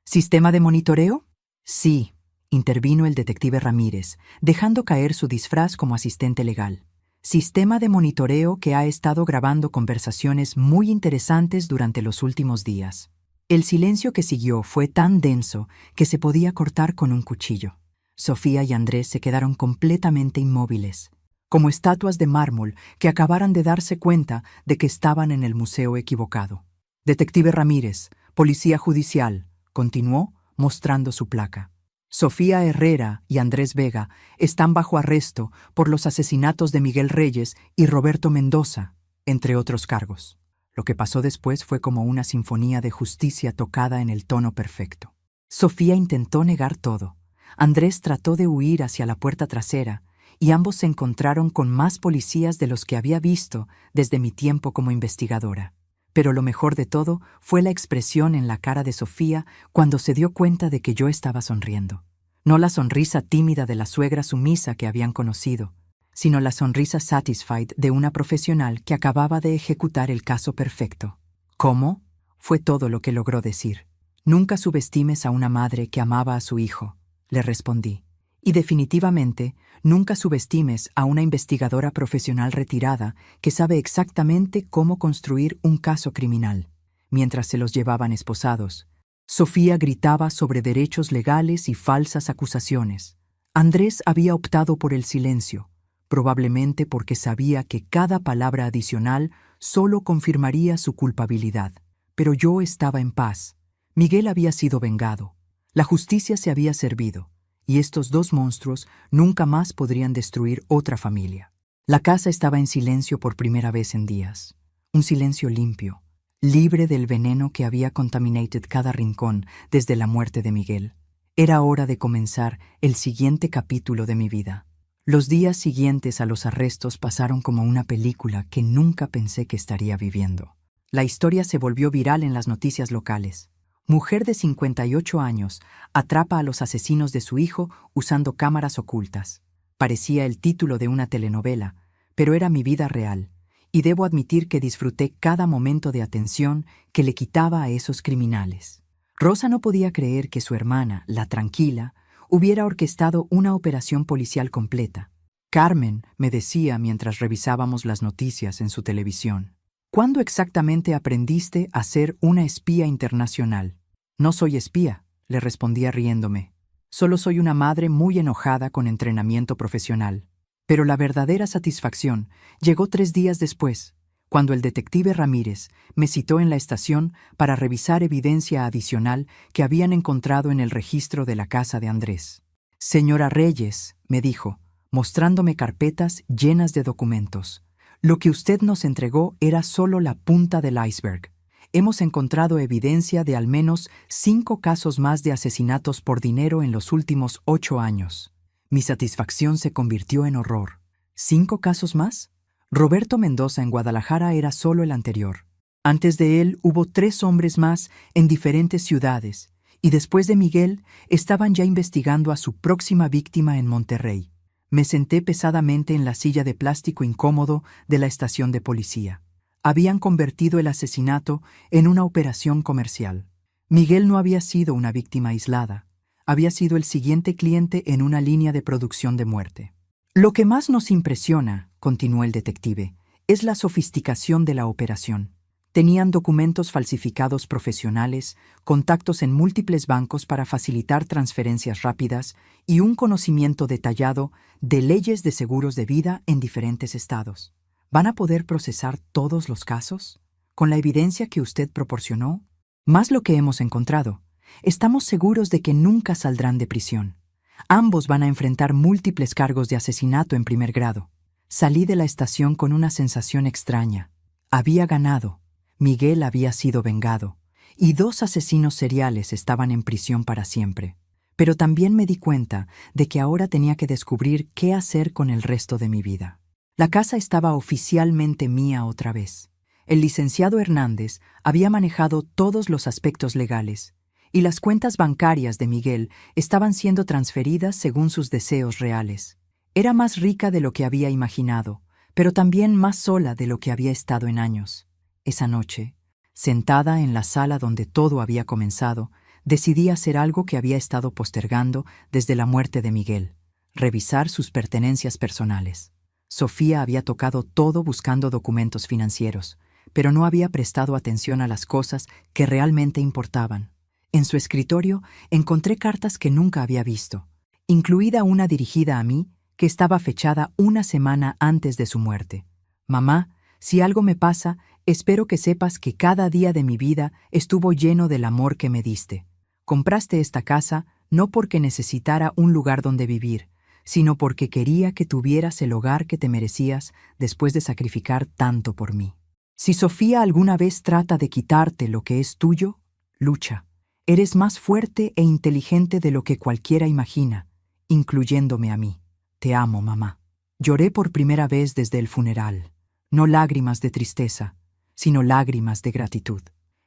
¿Sistema de monitoreo? Sí, intervino el detective Ramírez, dejando caer su disfraz como asistente legal. Sistema de monitoreo que ha estado grabando conversaciones muy interesantes durante los últimos días. El silencio que siguió fue tan denso que se podía cortar con un cuchillo. Sofía y Andrés se quedaron completamente inmóviles, como estatuas de mármol que acabaran de darse cuenta de que estaban en el museo equivocado. Detective Ramírez, Policía Judicial, continuó mostrando su placa. Sofía Herrera y Andrés Vega están bajo arresto por los asesinatos de Miguel Reyes y Roberto Mendoza, entre otros cargos. Lo que pasó después fue como una sinfonía de justicia tocada en el tono perfecto. Sofía intentó negar todo. Andrés trató de huir hacia la puerta trasera y ambos se encontraron con más policías de los que había visto desde mi tiempo como investigadora. Pero lo mejor de todo fue la expresión en la cara de Sofía cuando se dio cuenta de que yo estaba sonriendo. No la sonrisa tímida de la suegra sumisa que habían conocido, sino la sonrisa satisfied de una profesional que acababa de ejecutar el caso perfecto. ¿Cómo? Fue todo lo que logró decir. Nunca subestimes a una madre que amaba a su hijo, le respondí. Y definitivamente, nunca subestimes a una investigadora profesional retirada que sabe exactamente cómo construir un caso criminal. Mientras se los llevaban esposados, Sofía gritaba sobre derechos legales y falsas acusaciones. Andrés había optado por el silencio, probablemente porque sabía que cada palabra adicional solo confirmaría su culpabilidad. Pero yo estaba en paz. Miguel había sido vengado. La justicia se había servido. Y estos dos monstruos nunca más podrían destruir otra familia. La casa estaba en silencio por primera vez en días. Un silencio limpio, libre del veneno que había contaminado cada rincón desde la muerte de Miguel. Era hora de comenzar el siguiente capítulo de mi vida. Los días siguientes a los arrestos pasaron como una película que nunca pensé que estaría viviendo. La historia se volvió viral en las noticias locales. Mujer de 58 años atrapa a los asesinos de su hijo usando cámaras ocultas. Parecía el título de una telenovela, pero era mi vida real, y debo admitir que disfruté cada momento de atención que le quitaba a esos criminales. Rosa no podía creer que su hermana, la tranquila, hubiera orquestado una operación policial completa. Carmen me decía mientras revisábamos las noticias en su televisión. ¿Cuándo exactamente aprendiste a ser una espía internacional? No soy espía, le respondía riéndome. Solo soy una madre muy enojada con entrenamiento profesional. Pero la verdadera satisfacción llegó 3 días después, cuando el detective Ramírez me citó en la estación para revisar evidencia adicional que habían encontrado en el registro de la casa de Andrés. Señora Reyes, me dijo, mostrándome carpetas llenas de documentos. Lo que usted nos entregó era solo la punta del iceberg. Hemos encontrado evidencia de al menos 5 casos más de asesinatos por dinero en los últimos 8 años. Mi satisfacción se convirtió en horror. ¿5 casos más? Roberto Mendoza en Guadalajara era solo el anterior. Antes de él hubo 3 hombres más en diferentes ciudades, y después de Miguel estaban ya investigando a su próxima víctima en Monterrey. Me senté pesadamente en la silla de plástico incómodo de la estación de policía. Habían convertido el asesinato en una operación comercial. Miguel no había sido una víctima aislada. Había sido el siguiente cliente en una línea de producción de muerte. Lo que más nos impresiona, continuó el detective, es la sofisticación de la operación. Tenían documentos falsificados profesionales, contactos en múltiples bancos para facilitar transferencias rápidas y un conocimiento detallado de leyes de seguros de vida en diferentes estados. ¿Van a poder procesar todos los casos? ¿Con la evidencia que usted proporcionó? Más lo que hemos encontrado. Estamos seguros de que nunca saldrán de prisión. Ambos van a enfrentar múltiples cargos de asesinato en primer grado. Salí de la estación con una sensación extraña. Había ganado. Miguel había sido vengado, y 2 asesinos seriales estaban en prisión para siempre. Pero también me di cuenta de que ahora tenía que descubrir qué hacer con el resto de mi vida. La casa estaba oficialmente mía otra vez. El licenciado Hernández había manejado todos los aspectos legales, y las cuentas bancarias de Miguel estaban siendo transferidas según sus deseos reales. Era más rica de lo que había imaginado, pero también más sola de lo que había estado en años. Esa noche, sentada en la sala donde todo había comenzado, decidí hacer algo que había estado postergando desde la muerte de Miguel: revisar sus pertenencias personales. Sofía había tocado todo buscando documentos financieros, pero no había prestado atención a las cosas que realmente importaban. En su escritorio encontré cartas que nunca había visto, incluida una dirigida a mí que estaba fechada una semana antes de su muerte. Mamá, si algo me pasa, espero que sepas que cada día de mi vida estuvo lleno del amor que me diste. Compraste esta casa no porque necesitara un lugar donde vivir, sino porque quería que tuvieras el hogar que te merecías después de sacrificar tanto por mí. Si Sofía alguna vez trata de quitarte lo que es tuyo, lucha. Eres más fuerte e inteligente de lo que cualquiera imagina, incluyéndome a mí. Te amo, mamá. Lloré por primera vez desde el funeral. No lágrimas de tristeza, sino lágrimas de gratitud.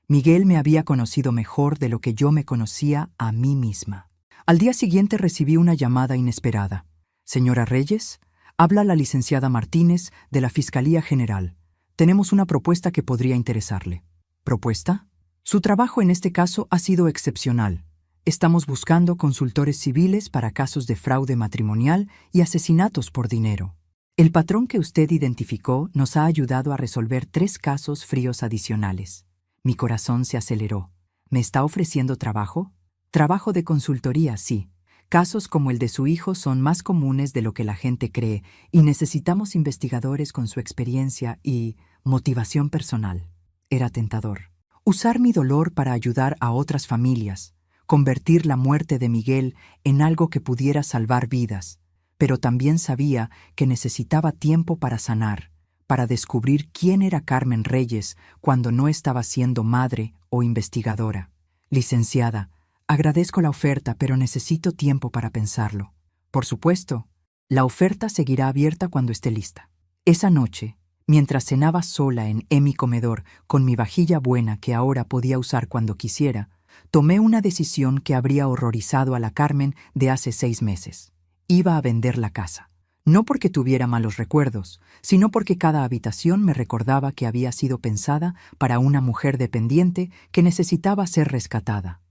Miguel me había conocido mejor de lo que yo me conocía a mí misma. Al día siguiente recibí una llamada inesperada. Señora Reyes, habla la licenciada Martínez de la Fiscalía General. Tenemos una propuesta que podría interesarle. ¿Propuesta? Su trabajo en este caso ha sido excepcional. Estamos buscando consultores civiles para casos de fraude matrimonial y asesinatos por dinero. El patrón que usted identificó nos ha ayudado a resolver 3 casos fríos adicionales. Mi corazón se aceleró. ¿Me está ofreciendo trabajo? Trabajo de consultoría, sí. Casos como el de su hijo son más comunes de lo que la gente cree y necesitamos investigadores con su experiencia y motivación personal. Era tentador. Usar mi dolor para ayudar a otras familias, convertir la muerte de Miguel en algo que pudiera salvar vidas. Pero también sabía que necesitaba tiempo para sanar, para descubrir quién era Carmen Reyes cuando no estaba siendo madre o investigadora. Licenciada, agradezco la oferta, pero necesito tiempo para pensarlo. Por supuesto, la oferta seguirá abierta cuando esté lista. Esa noche, mientras cenaba sola en mi comedor con mi vajilla buena que ahora podía usar cuando quisiera, tomé una decisión que habría horrorizado a la Carmen de hace 6 meses. Iba a vender la casa. No porque tuviera malos recuerdos, sino porque cada habitación me recordaba que había sido pensada para una mujer dependiente que necesitaba ser rescatada.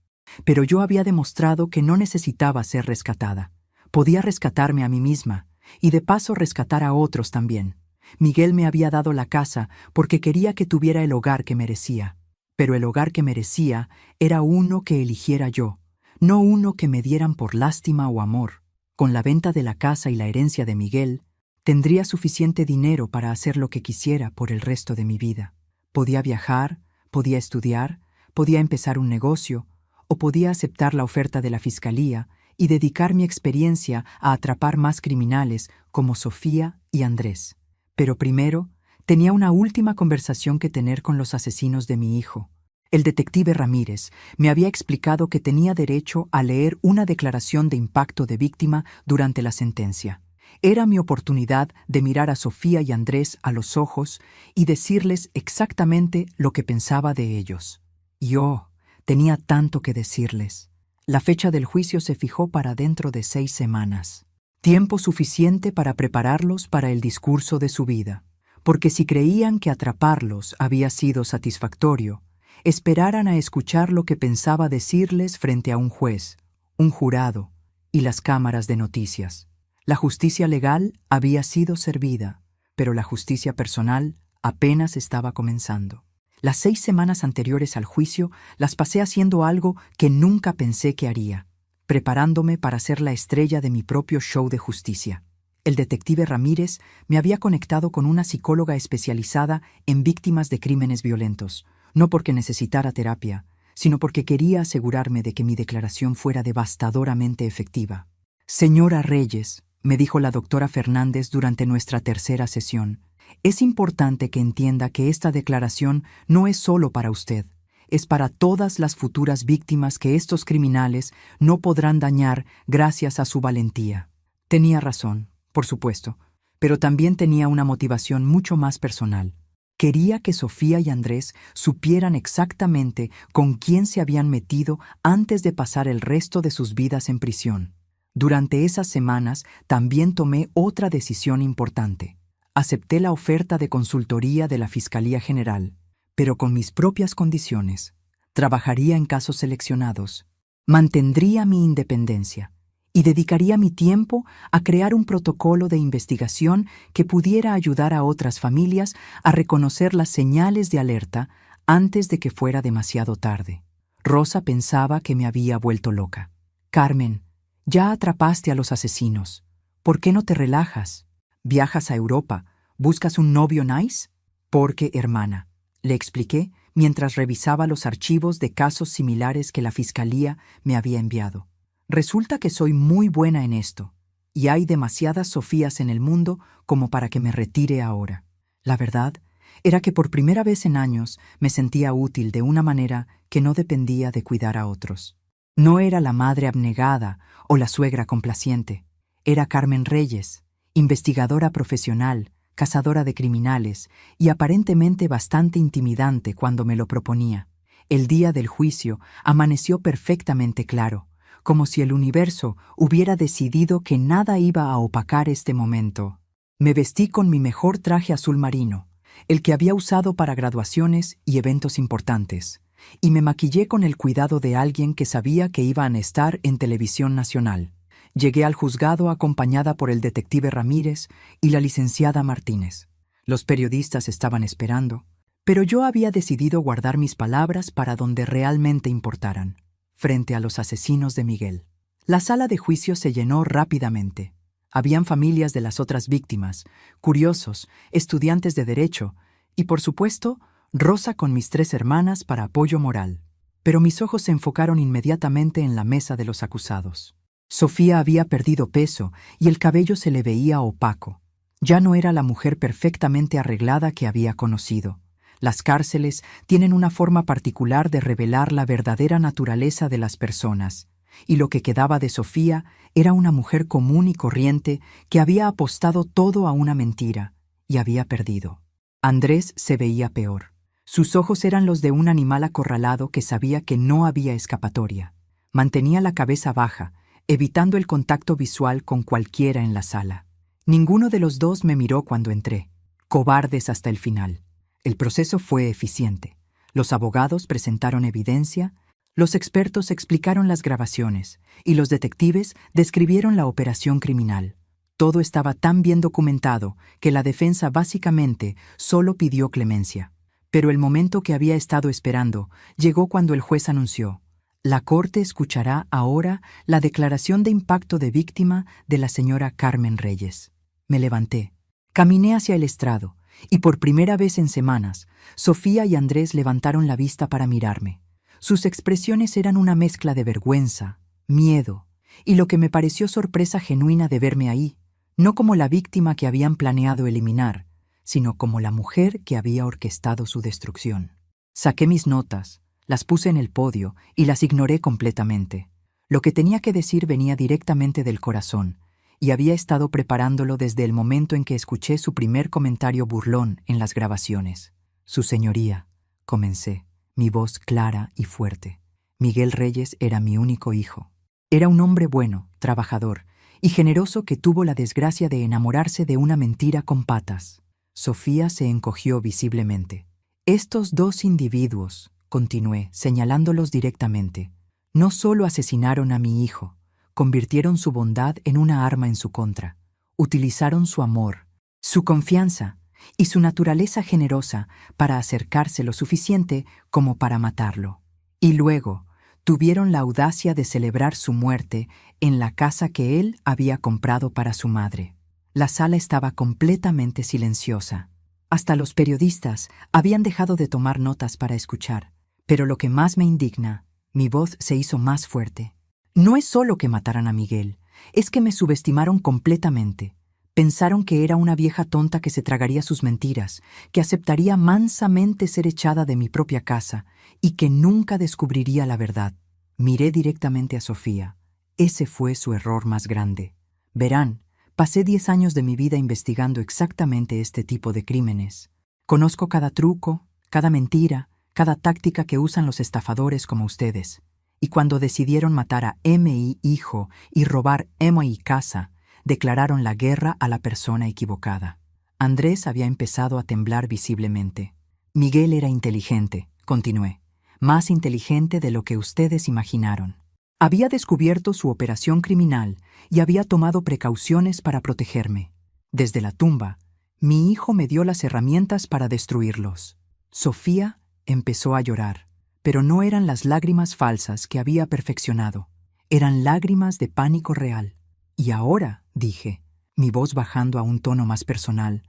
Pero yo había demostrado que no necesitaba ser rescatada. Podía rescatarme a mí misma, y de paso rescatar a otros también. Miguel me había dado la casa porque quería que tuviera el hogar que merecía. Pero el hogar que merecía era uno que eligiera yo, no uno que me dieran por lástima o amor. Con la venta de la casa y la herencia de Miguel, tendría suficiente dinero para hacer lo que quisiera por el resto de mi vida. Podía viajar, podía estudiar, podía empezar un negocio, o podía aceptar la oferta de la Fiscalía y dedicar mi experiencia a atrapar más criminales como Sofía y Andrés. Pero primero, tenía una última conversación que tener con los asesinos de mi hijo. El detective Ramírez me había explicado que tenía derecho a leer una declaración de impacto de víctima durante la sentencia. Era mi oportunidad de mirar a Sofía y Andrés a los ojos y decirles exactamente lo que pensaba de ellos. Yo tenía tanto que decirles. La fecha del juicio se fijó para dentro de 6 semanas. Tiempo suficiente para prepararlos para el discurso de su vida. Porque si creían que atraparlos había sido satisfactorio, esperaran a escuchar lo que pensaba decirles frente a un juez, un jurado y las cámaras de noticias. La justicia legal había sido servida, pero la justicia personal apenas estaba comenzando. Las 6 semanas anteriores al juicio las pasé haciendo algo que nunca pensé que haría, preparándome para ser la estrella de mi propio show de justicia. El detective Ramírez me había conectado con una psicóloga especializada en víctimas de crímenes violentos, no porque necesitara terapia, sino porque quería asegurarme de que mi declaración fuera devastadoramente efectiva. Señora Reyes, me dijo la doctora Fernández durante nuestra tercera sesión, es importante que entienda que esta declaración no es solo para usted, es para todas las futuras víctimas que estos criminales no podrán dañar gracias a su valentía. Tenía razón, por supuesto, pero también tenía una motivación mucho más personal. Quería que Sofía y Andrés supieran exactamente con quién se habían metido antes de pasar el resto de sus vidas en prisión. Durante esas semanas también tomé otra decisión importante. Acepté la oferta de consultoría de la Fiscalía General, pero con mis propias condiciones. Trabajaría en casos seleccionados, mantendría mi independencia y dedicaría mi tiempo a crear un protocolo de investigación que pudiera ayudar a otras familias a reconocer las señales de alerta antes de que fuera demasiado tarde. Rosa pensaba que me había vuelto loca. Carmen, ya atrapaste a los asesinos. ¿Por qué no te relajas? ¿Viajas a Europa? ¿Buscas un novio nice? Porque, hermana, le expliqué mientras revisaba los archivos de casos similares que la Fiscalía me había enviado. Resulta que soy muy buena en esto, y hay demasiadas Sofías en el mundo como para que me retire ahora. La verdad era que por primera vez en años me sentía útil de una manera que no dependía de cuidar a otros. No era la madre abnegada o la suegra complaciente. Era Carmen Reyes, investigadora profesional, cazadora de criminales y aparentemente bastante intimidante cuando me lo proponía. El día del juicio amaneció perfectamente claro, como si el universo hubiera decidido que nada iba a opacar este momento. Me vestí con mi mejor traje azul marino, el que había usado para graduaciones y eventos importantes, y me maquillé con el cuidado de alguien que sabía que iban a estar en televisión nacional. Llegué al juzgado acompañada por el detective Ramírez y la licenciada Martínez. Los periodistas estaban esperando, pero yo había decidido guardar mis palabras para donde realmente importaran, frente a los asesinos de Miguel. La sala de juicio se llenó rápidamente. Habían familias de las otras víctimas, curiosos, estudiantes de derecho y, por supuesto, Rosa con mis 3 hermanas para apoyo moral. Pero mis ojos se enfocaron inmediatamente en la mesa de los acusados. Sofía había perdido peso y el cabello se le veía opaco. Ya no era la mujer perfectamente arreglada que había conocido. Las cárceles tienen una forma particular de revelar la verdadera naturaleza de las personas, y lo que quedaba de Sofía era una mujer común y corriente que había apostado todo a una mentira y había perdido. Andrés se veía peor. Sus ojos eran los de un animal acorralado que sabía que no había escapatoria. Mantenía la cabeza baja, evitando el contacto visual con cualquiera en la sala. Ninguno de los dos me miró cuando entré, cobardes hasta el final. El proceso fue eficiente. Los abogados presentaron evidencia, los expertos explicaron las grabaciones y los detectives describieron la operación criminal. Todo estaba tan bien documentado que la defensa básicamente solo pidió clemencia. Pero el momento que había estado esperando llegó cuando el juez anunció: la Corte escuchará ahora la declaración de impacto de víctima de la señora Carmen Reyes. Me levanté, caminé hacia el estrado, y por primera vez en semanas, Sofía y Andrés levantaron la vista para mirarme. Sus expresiones eran una mezcla de vergüenza, miedo, y lo que me pareció sorpresa genuina de verme ahí, no como la víctima que habían planeado eliminar, sino como la mujer que había orquestado su destrucción. Saqué mis notas, las puse en el podio y las ignoré completamente. Lo que tenía que decir venía directamente del corazón, y había estado preparándolo desde el momento en que escuché su primer comentario burlón en las grabaciones. Su señoría, comencé, mi voz clara y fuerte. Miguel Reyes era mi único hijo. Era un hombre bueno, trabajador y generoso que tuvo la desgracia de enamorarse de una mentira con patas. Sofía se encogió visiblemente. Estos 2 individuos, continué, señalándolos directamente, no solo asesinaron a mi hijo, convirtieron su bondad en una arma en su contra. Utilizaron su amor, su confianza y su naturaleza generosa para acercarse lo suficiente como para matarlo. Y luego tuvieron la audacia de celebrar su muerte en la casa que él había comprado para su madre. La sala estaba completamente silenciosa. Hasta los periodistas habían dejado de tomar notas para escuchar. Pero lo que más me indigna, mi voz se hizo más fuerte. No es solo que mataran a Miguel, es que me subestimaron completamente. Pensaron que era una vieja tonta que se tragaría sus mentiras, que aceptaría mansamente ser echada de mi propia casa y que nunca descubriría la verdad. Miré directamente a Sofía. Ese fue su error más grande. Verán, pasé 10 años de mi vida investigando exactamente este tipo de crímenes. Conozco cada truco, cada mentira, cada táctica que usan los estafadores como ustedes. Y cuando decidieron matar a M.I. hijo y robar M.I. casa, declararon la guerra a la persona equivocada. Andrés había empezado a temblar visiblemente. Miguel era inteligente, continué, más inteligente de lo que ustedes imaginaron. Había descubierto su operación criminal y había tomado precauciones para protegerme. Desde la tumba, mi hijo me dio las herramientas para destruirlos. Sofía empezó a llorar, pero no eran las lágrimas falsas que había perfeccionado. Eran lágrimas de pánico real. Y ahora, dije, mi voz bajando a un tono más personal,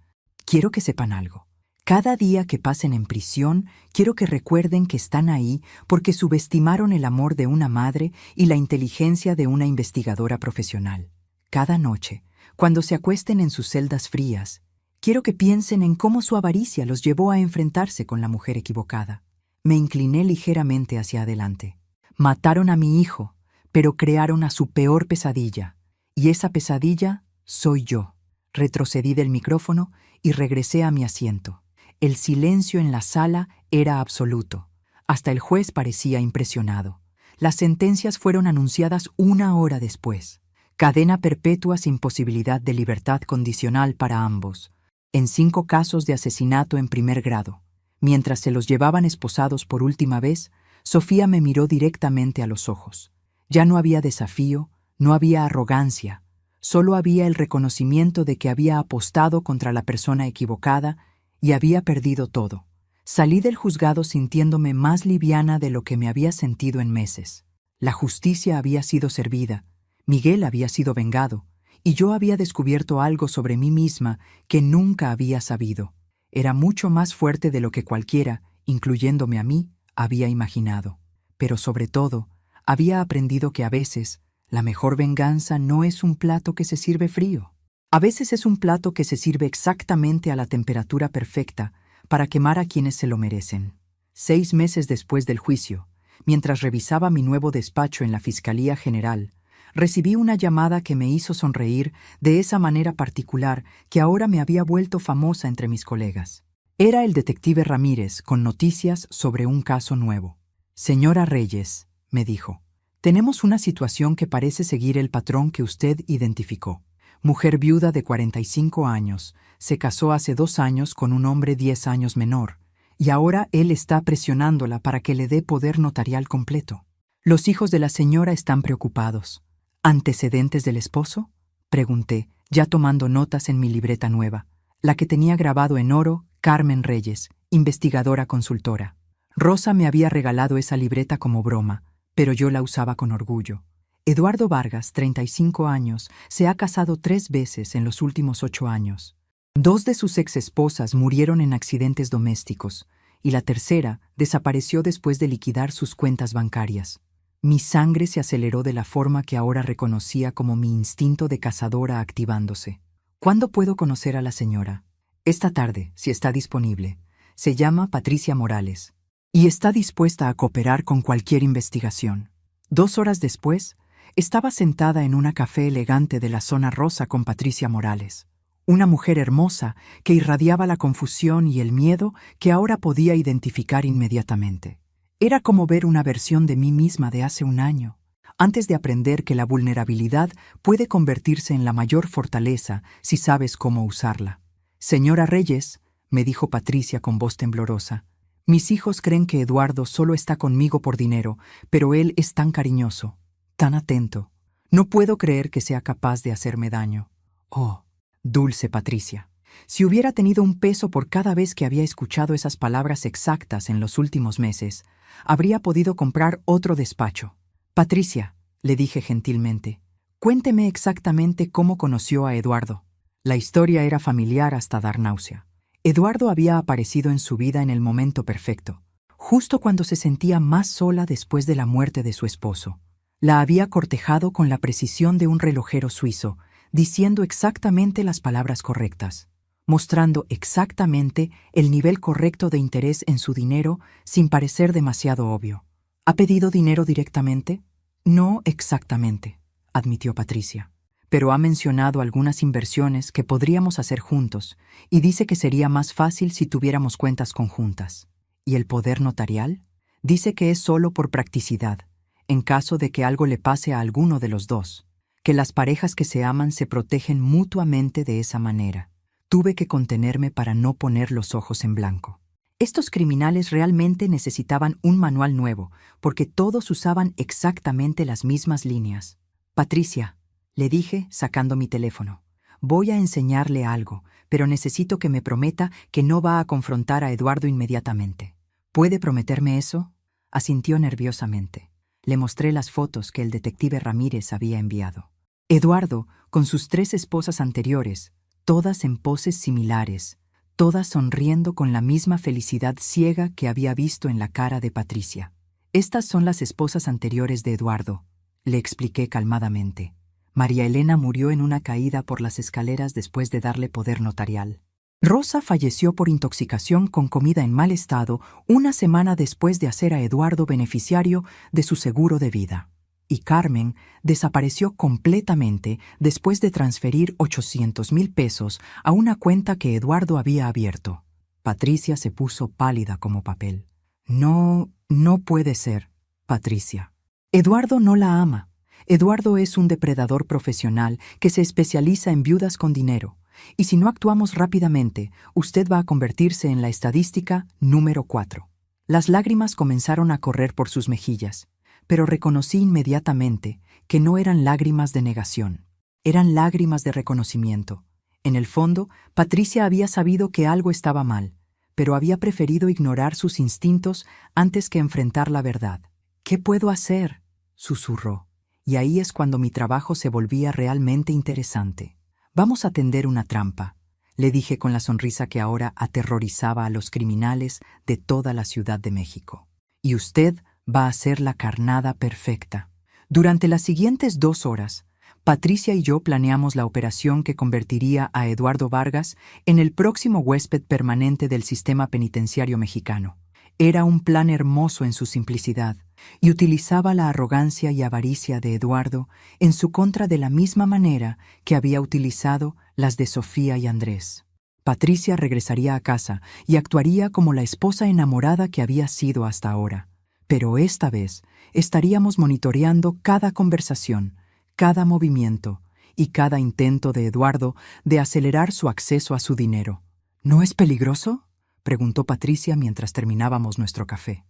quiero que sepan algo. Cada día que pasen en prisión, quiero que recuerden que están ahí porque subestimaron el amor de una madre y la inteligencia de una investigadora profesional. Cada noche, cuando se acuesten en sus celdas frías, quiero que piensen en cómo su avaricia los llevó a enfrentarse con la mujer equivocada. Me incliné ligeramente hacia adelante. Mataron a mi hijo, pero crearon a su peor pesadilla. Y esa pesadilla soy yo. Retrocedí del micrófono y regresé a mi asiento. El silencio en la sala era absoluto. Hasta el juez parecía impresionado. Las sentencias fueron anunciadas 1 hora después. Cadena perpetua sin posibilidad de libertad condicional para ambos, en 5 casos de asesinato en primer grado. Mientras se los llevaban esposados por última vez, Sofía me miró directamente a los ojos. Ya no había desafío, no había arrogancia, solo había el reconocimiento de que había apostado contra la persona equivocada y había perdido todo. Salí del juzgado sintiéndome más liviana de lo que me había sentido en meses. La justicia había sido servida, Miguel había sido vengado, y yo había descubierto algo sobre mí misma que nunca había sabido. Era mucho más fuerte de lo que cualquiera, incluyéndome a mí, había imaginado. Pero sobre todo, había aprendido que a veces la mejor venganza no es un plato que se sirve frío. A veces es un plato que se sirve exactamente a la temperatura perfecta para quemar a quienes se lo merecen. 6 meses después del juicio, mientras revisaba mi nuevo despacho en la Fiscalía General, recibí una llamada que me hizo sonreír de esa manera particular que ahora me había vuelto famosa entre mis colegas. Era el detective Ramírez con noticias sobre un caso nuevo. «Señora Reyes», me dijo, «tenemos una situación que parece seguir el patrón que usted identificó. Mujer viuda de 45 años, se casó hace 2 años con un hombre 10 años menor, y ahora él está presionándola para que le dé poder notarial completo. Los hijos de la señora están preocupados. ¿Antecedentes del esposo?», pregunté, ya tomando notas en mi libreta nueva, la que tenía grabado en oro Carmen Reyes, investigadora consultora. Rosa me había regalado esa libreta como broma, pero yo la usaba con orgullo. Eduardo Vargas, 35 años, se ha casado 3 veces en los últimos 8 años. 2 de sus exesposas murieron en accidentes domésticos, y la tercera desapareció después de liquidar sus cuentas bancarias. Mi sangre se aceleró de la forma que ahora reconocía como mi instinto de cazadora activándose. «¿Cuándo puedo conocer a la señora?» «Esta tarde, si está disponible. Se llama Patricia Morales y está dispuesta a cooperar con cualquier investigación». 2 horas después, estaba sentada en una café elegante de la zona rosa con Patricia Morales, una mujer hermosa que irradiaba la confusión y el miedo que ahora podía identificar inmediatamente. Era como ver una versión de mí misma de hace 1 año, antes de aprender que la vulnerabilidad puede convertirse en la mayor fortaleza si sabes cómo usarla. «Señora Reyes», me dijo Patricia con voz temblorosa, «mis hijos creen que Eduardo solo está conmigo por dinero, pero él es tan cariñoso, tan atento. No puedo creer que sea capaz de hacerme daño». «Oh, dulce Patricia, Si hubiera tenido un peso por cada vez que había escuchado esas palabras exactas en los últimos meses, habría podido comprar otro despacho. Patricia, le dije gentilmente, cuénteme exactamente cómo conoció a Eduardo. La historia era familiar hasta dar náusea. Eduardo había aparecido en su vida en el momento perfecto, justo cuando se sentía más sola después de la muerte de su esposo. La había cortejado con la precisión de un relojero suizo, diciendo exactamente las palabras correctas, mostrando exactamente el nivel correcto de interés en su dinero sin parecer demasiado obvio. ¿Ha pedido dinero directamente? No exactamente, admitió Patricia, pero ha mencionado algunas inversiones que podríamos hacer juntos y dice que sería más fácil si tuviéramos cuentas conjuntas. ¿Y el poder notarial? Dice que es solo por practicidad, en caso de que algo le pase a alguno de los dos, que las parejas que se aman se protegen mutuamente de esa manera. Tuve que contenerme para no poner los ojos en blanco. Estos criminales realmente necesitaban un manual nuevo, porque todos usaban exactamente las mismas líneas. Patricia, le dije sacando mi teléfono, voy a enseñarle algo, pero necesito que me prometa que no va a confrontar a Eduardo inmediatamente. ¿Puede prometerme eso? Asintió nerviosamente. Le mostré las fotos que el detective Ramírez había enviado. Eduardo, con sus 3 esposas anteriores, todas en poses similares, todas sonriendo con la misma felicidad ciega que había visto en la cara de Patricia. Estas son las esposas anteriores de Eduardo, le expliqué calmadamente. María Elena murió en una caída por las escaleras después de darle poder notarial. Rosa falleció por intoxicación con comida en mal estado una semana después de hacer a Eduardo beneficiario de su seguro de vida. Y Carmen desapareció completamente después de transferir 800,000 pesos a una cuenta que Eduardo había abierto. Patricia se puso pálida como papel. No puede ser, Patricia. Eduardo no la ama. Eduardo es un depredador profesional que se especializa en viudas con dinero. Y si no actuamos rápidamente, usted va a convertirse en la estadística número 4. Las lágrimas comenzaron a correr por sus mejillas, pero reconocí inmediatamente que no eran lágrimas de negación, eran lágrimas de reconocimiento. En el fondo, Patricia había sabido que algo estaba mal, pero había preferido ignorar sus instintos antes que enfrentar la verdad. ¿Qué puedo hacer?, susurró, y ahí es cuando mi trabajo se volvía realmente interesante. Vamos a tender una trampa, le dije con la sonrisa que ahora aterrorizaba a los criminales de toda la Ciudad de México. Y usted va a ser la carnada perfecta. Durante las siguientes 2 horas, Patricia y yo planeamos la operación que convertiría a Eduardo Vargas en el próximo huésped permanente del sistema penitenciario mexicano. Era un plan hermoso en su simplicidad, y utilizaba la arrogancia y avaricia de Eduardo en su contra de la misma manera que había utilizado las de Sofía y Andrés. Patricia regresaría a casa y actuaría como la esposa enamorada que había sido hasta ahora. Pero esta vez estaríamos monitoreando cada conversación, cada movimiento y cada intento de Eduardo de acelerar su acceso a su dinero. ¿No es peligroso?, preguntó Patricia mientras terminábamos nuestro café.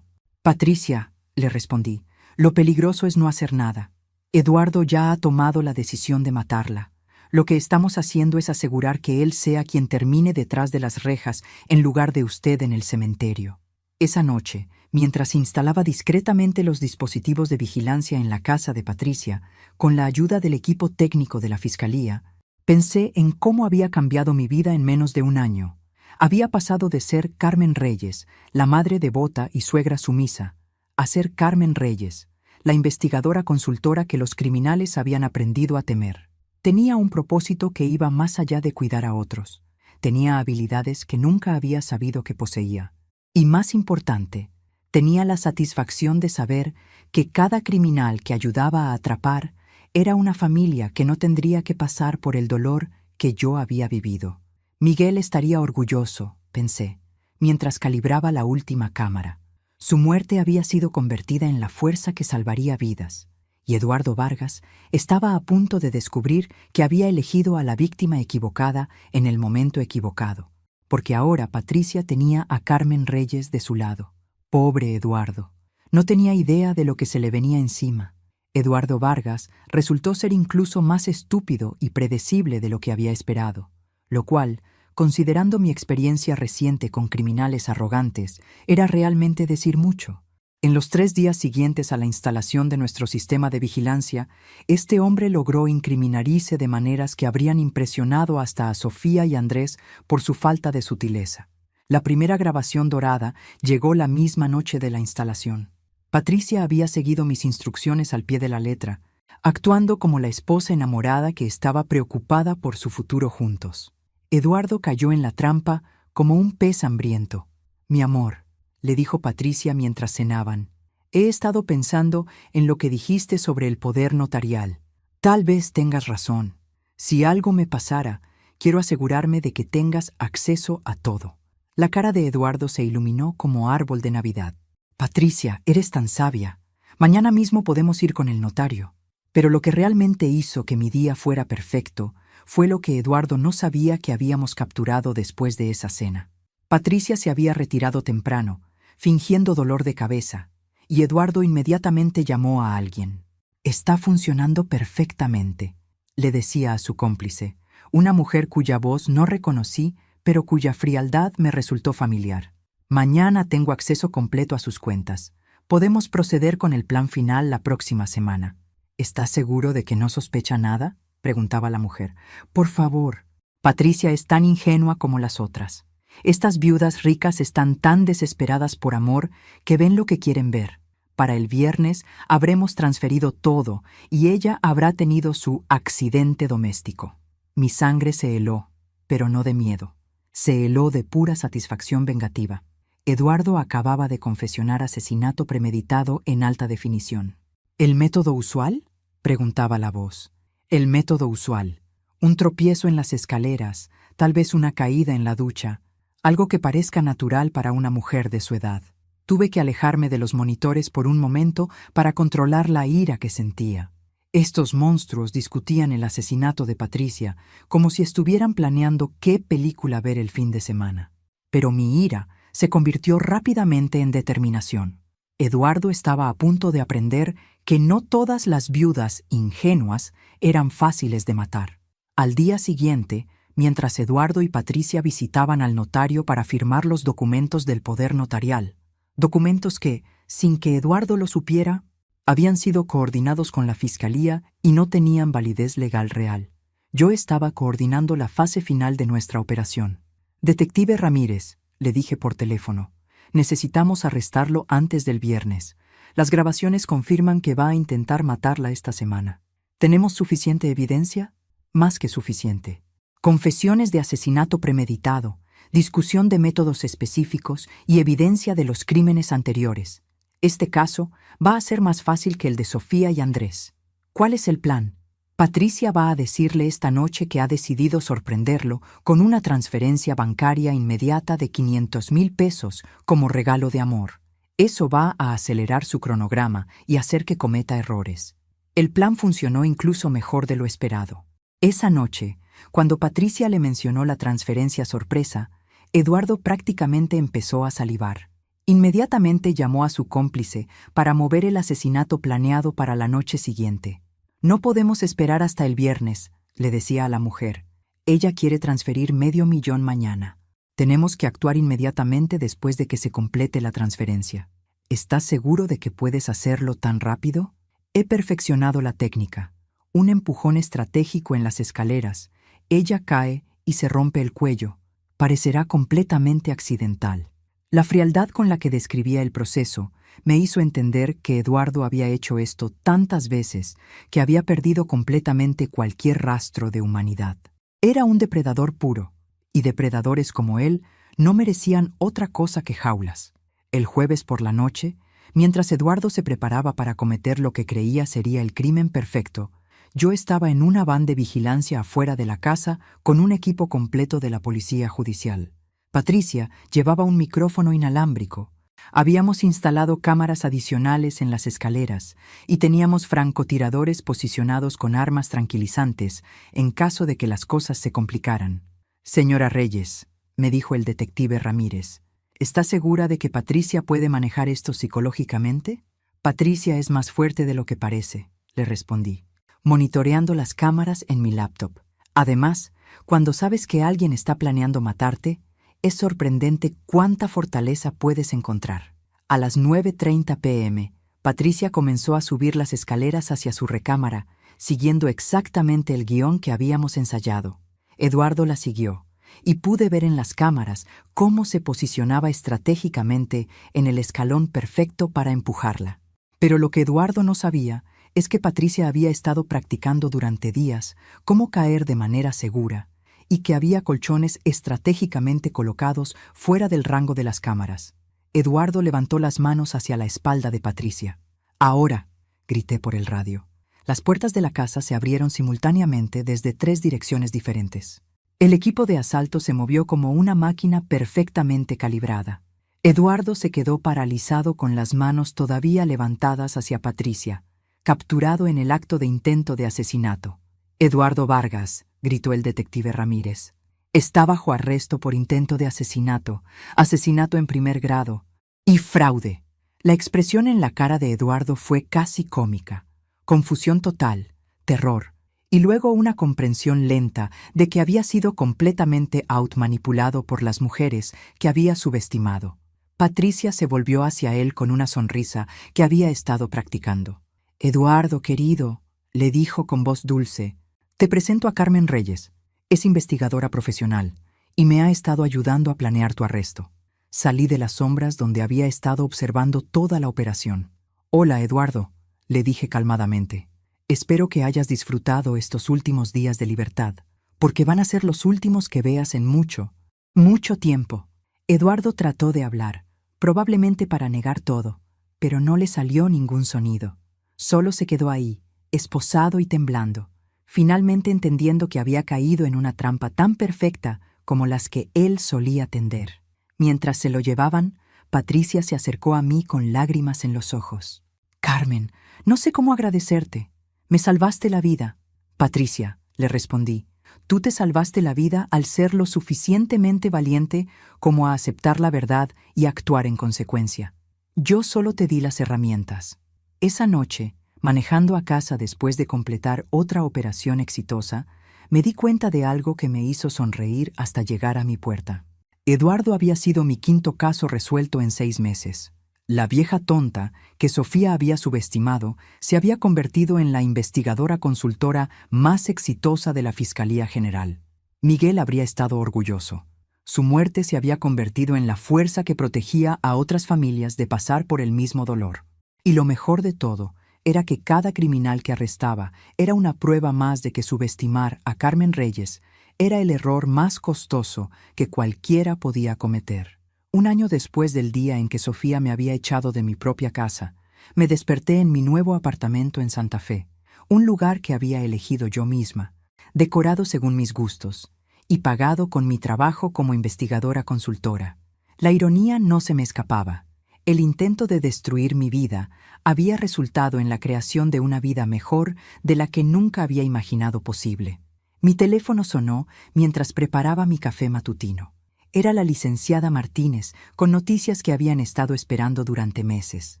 Patricia, le respondí, lo peligroso es no hacer nada. Eduardo ya ha tomado la decisión de matarla. Lo que estamos haciendo es asegurar que él sea quien termine detrás de las rejas en lugar de usted en el cementerio. Esa noche, mientras instalaba discretamente los dispositivos de vigilancia en la casa de Patricia, con la ayuda del equipo técnico de la Fiscalía, pensé en cómo había cambiado mi vida en menos de un año. Había pasado de ser Carmen Reyes, la madre devota y suegra sumisa, a ser Carmen Reyes, la investigadora consultora que los criminales habían aprendido a temer. Tenía un propósito que iba más allá de cuidar a otros. Tenía habilidades que nunca había sabido que poseía. Y más importante, tenía la satisfacción de saber que cada criminal que ayudaba a atrapar era una familia que no tendría que pasar por el dolor que yo había vivido. Miguel estaría orgulloso, pensé, mientras calibraba la última cámara. Su muerte había sido convertida en la fuerza que salvaría vidas, y Eduardo Vargas estaba a punto de descubrir que había elegido a la víctima equivocada en el momento equivocado, porque ahora Patricia tenía a Carmen Reyes de su lado. Pobre Eduardo. No tenía idea de lo que se le venía encima. Eduardo Vargas resultó ser incluso más estúpido y predecible de lo que había esperado, lo cual, considerando mi experiencia reciente con criminales arrogantes, era realmente decir mucho. En los 3 días siguientes a la instalación de nuestro sistema de vigilancia, este hombre logró incriminarse de maneras que habrían impresionado hasta a Sofía y Andrés por su falta de sutileza. La primera grabación dorada llegó la misma noche de la instalación. Patricia había seguido mis instrucciones al pie de la letra, actuando como la esposa enamorada que estaba preocupada por su futuro juntos. Eduardo cayó en la trampa como un pez hambriento. «Mi amor», le dijo Patricia mientras cenaban, «he estado pensando en lo que dijiste sobre el poder notarial. Tal vez tengas razón. Si algo me pasara, quiero asegurarme de que tengas acceso a todo». La cara de Eduardo se iluminó como árbol de Navidad. «Patricia, eres tan sabia. Mañana mismo podemos ir con el notario». Pero lo que realmente hizo que mi día fuera perfecto fue lo que Eduardo no sabía que habíamos capturado después de esa cena. Patricia se había retirado temprano, fingiendo dolor de cabeza, y Eduardo inmediatamente llamó a alguien. «Está funcionando perfectamente», le decía a su cómplice, una mujer cuya voz no reconocí, pero cuya frialdad me resultó familiar. «Mañana tengo acceso completo a sus cuentas. Podemos proceder con el plan final la próxima semana». «¿Estás seguro de que no sospecha nada?», preguntaba la mujer. «Por favor». Patricia es tan ingenua como las otras. Estas viudas ricas están tan desesperadas por amor que ven lo que quieren ver. Para el viernes habremos transferido todo y ella habrá tenido su accidente doméstico. Mi sangre se heló, pero no de miedo. Se heló de pura satisfacción vengativa. Eduardo acababa de confesionar asesinato premeditado en alta definición. «¿El método usual?», preguntaba la voz. «El método usual. Un tropiezo en las escaleras, tal vez una caída en la ducha, algo que parezca natural para una mujer de su edad». Tuve que alejarme de los monitores por un momento para controlar la ira que sentía. Estos monstruos discutían el asesinato de Patricia como si estuvieran planeando qué película ver el fin de semana. Pero mi ira se convirtió rápidamente en determinación. Eduardo estaba a punto de aprender que no todas las viudas ingenuas eran fáciles de matar. Al día siguiente, mientras Eduardo y Patricia visitaban al notario para firmar los documentos del poder notarial, documentos que, sin que Eduardo lo supiera, habían sido coordinados con la fiscalía y no tenían validez legal real. Yo estaba coordinando la fase final de nuestra operación. «Detective Ramírez», le dije por teléfono, «necesitamos arrestarlo antes del viernes. Las grabaciones confirman que va a intentar matarla esta semana. ¿Tenemos suficiente evidencia?». «Más que suficiente. Confesiones de asesinato premeditado, discusión de métodos específicos y evidencia de los crímenes anteriores. Este caso va a ser más fácil que el de Sofía y Andrés. ¿Cuál es el plan?». «Patricia va a decirle esta noche que ha decidido sorprenderlo con una transferencia bancaria inmediata de 500,000 pesos como regalo de amor. Eso va a acelerar su cronograma y hacer que cometa errores». El plan funcionó incluso mejor de lo esperado. Esa noche, cuando Patricia le mencionó la transferencia sorpresa, Eduardo prácticamente empezó a salivar. Inmediatamente llamó a su cómplice para mover el asesinato planeado para la noche siguiente. «No podemos esperar hasta el viernes», le decía a la mujer. «Ella quiere transferir $500,000 mañana. Tenemos que actuar inmediatamente después de que se complete la transferencia». «¿Estás seguro de que puedes hacerlo tan rápido?». «He perfeccionado la técnica. Un empujón estratégico en las escaleras. Ella cae y se rompe el cuello. Parecerá completamente accidental». La frialdad con la que describía el proceso me hizo entender que Eduardo había hecho esto tantas veces que había perdido completamente cualquier rastro de humanidad. Era un depredador puro, y depredadores como él no merecían otra cosa que jaulas. El jueves por la noche, mientras Eduardo se preparaba para cometer lo que creía sería el crimen perfecto, yo estaba en una van de vigilancia afuera de la casa con un equipo completo de la policía judicial. Patricia llevaba un micrófono inalámbrico. Habíamos instalado cámaras adicionales en las escaleras y teníamos francotiradores posicionados con armas tranquilizantes en caso de que las cosas se complicaran. «Señora Reyes», me dijo el detective Ramírez, «¿está segura de que Patricia puede manejar esto psicológicamente?». «Patricia es más fuerte de lo que parece», le respondí, monitoreando las cámaras en mi laptop. «Además, Cuando sabes que alguien está planeando matarte, es sorprendente cuánta fortaleza puedes encontrar. A las 9:30 p.m., Patricia comenzó a subir las escaleras hacia su recámara, siguiendo exactamente el guión que habíamos ensayado. Eduardo la siguió, y pude ver en las cámaras cómo se posicionaba estratégicamente en el escalón perfecto para empujarla. Pero lo que Eduardo no sabía es que Patricia había estado practicando durante días cómo caer de manera segura, y que había colchones estratégicamente colocados fuera del rango de las cámaras. Eduardo levantó las manos hacia la espalda de Patricia. «Ahora», grité por el radio. Las puertas de la casa se abrieron simultáneamente desde 3 direcciones diferentes. El equipo de asalto se movió como una máquina perfectamente calibrada. Eduardo se quedó paralizado con las manos todavía levantadas hacia Patricia, capturado en el acto de intento de asesinato. «Eduardo Vargas», gritó el detective Ramírez. «Está bajo arresto por intento de asesinato, asesinato en primer grado y fraude». La expresión en la cara de Eduardo fue casi cómica. Confusión total, terror, y luego una comprensión lenta de que había sido completamente outmanipulado por las mujeres que había subestimado. Patricia se volvió hacia él con una sonrisa que había estado practicando. «Eduardo, querido», le dijo con voz dulce, «te presento a Carmen Reyes. Es investigadora profesional y me ha estado ayudando a planear tu arresto». Salí de las sombras donde había estado observando toda la operación. «Hola, Eduardo», le dije calmadamente. «Espero que hayas disfrutado estos últimos días de libertad, porque van a ser los últimos que veas en mucho, mucho tiempo». Eduardo trató de hablar, probablemente para negar todo, pero no le salió ningún sonido. Solo se quedó ahí, esposado y temblando, finalmente entendiendo que había caído en una trampa tan perfecta como las que él solía tender. Mientras se lo llevaban, Patricia se acercó a mí con lágrimas en los ojos. «Carmen, no sé cómo agradecerte. Me salvaste la vida». «Patricia», le respondí, «tú te salvaste la vida al ser lo suficientemente valiente como a aceptar la verdad y actuar en consecuencia. Yo solo te di las herramientas». Esa noche, manejando a casa después de completar otra operación exitosa, me di cuenta de algo que me hizo sonreír hasta llegar a mi puerta. Eduardo había sido mi 5º caso resuelto en 6 meses. La vieja tonta, que Sofía había subestimado, se había convertido en la investigadora consultora más exitosa de la Fiscalía General. Miguel habría estado orgulloso. Su muerte se había convertido en la fuerza que protegía a otras familias de pasar por el mismo dolor. Y lo mejor de todo era que cada criminal que arrestaba era una prueba más de que subestimar a Carmen Reyes era el error más costoso que cualquiera podía cometer. Un año después del día en que Sofía me había echado de mi propia casa, me desperté en mi nuevo apartamento en Santa Fe, un lugar que había elegido yo misma, decorado según mis gustos y pagado con mi trabajo como investigadora consultora. La ironía no se me escapaba. El intento de destruir mi vida había resultado en la creación de una vida mejor de la que nunca había imaginado posible. Mi teléfono sonó mientras preparaba mi café matutino. Era la licenciada Martínez, con noticias que habían estado esperando durante meses.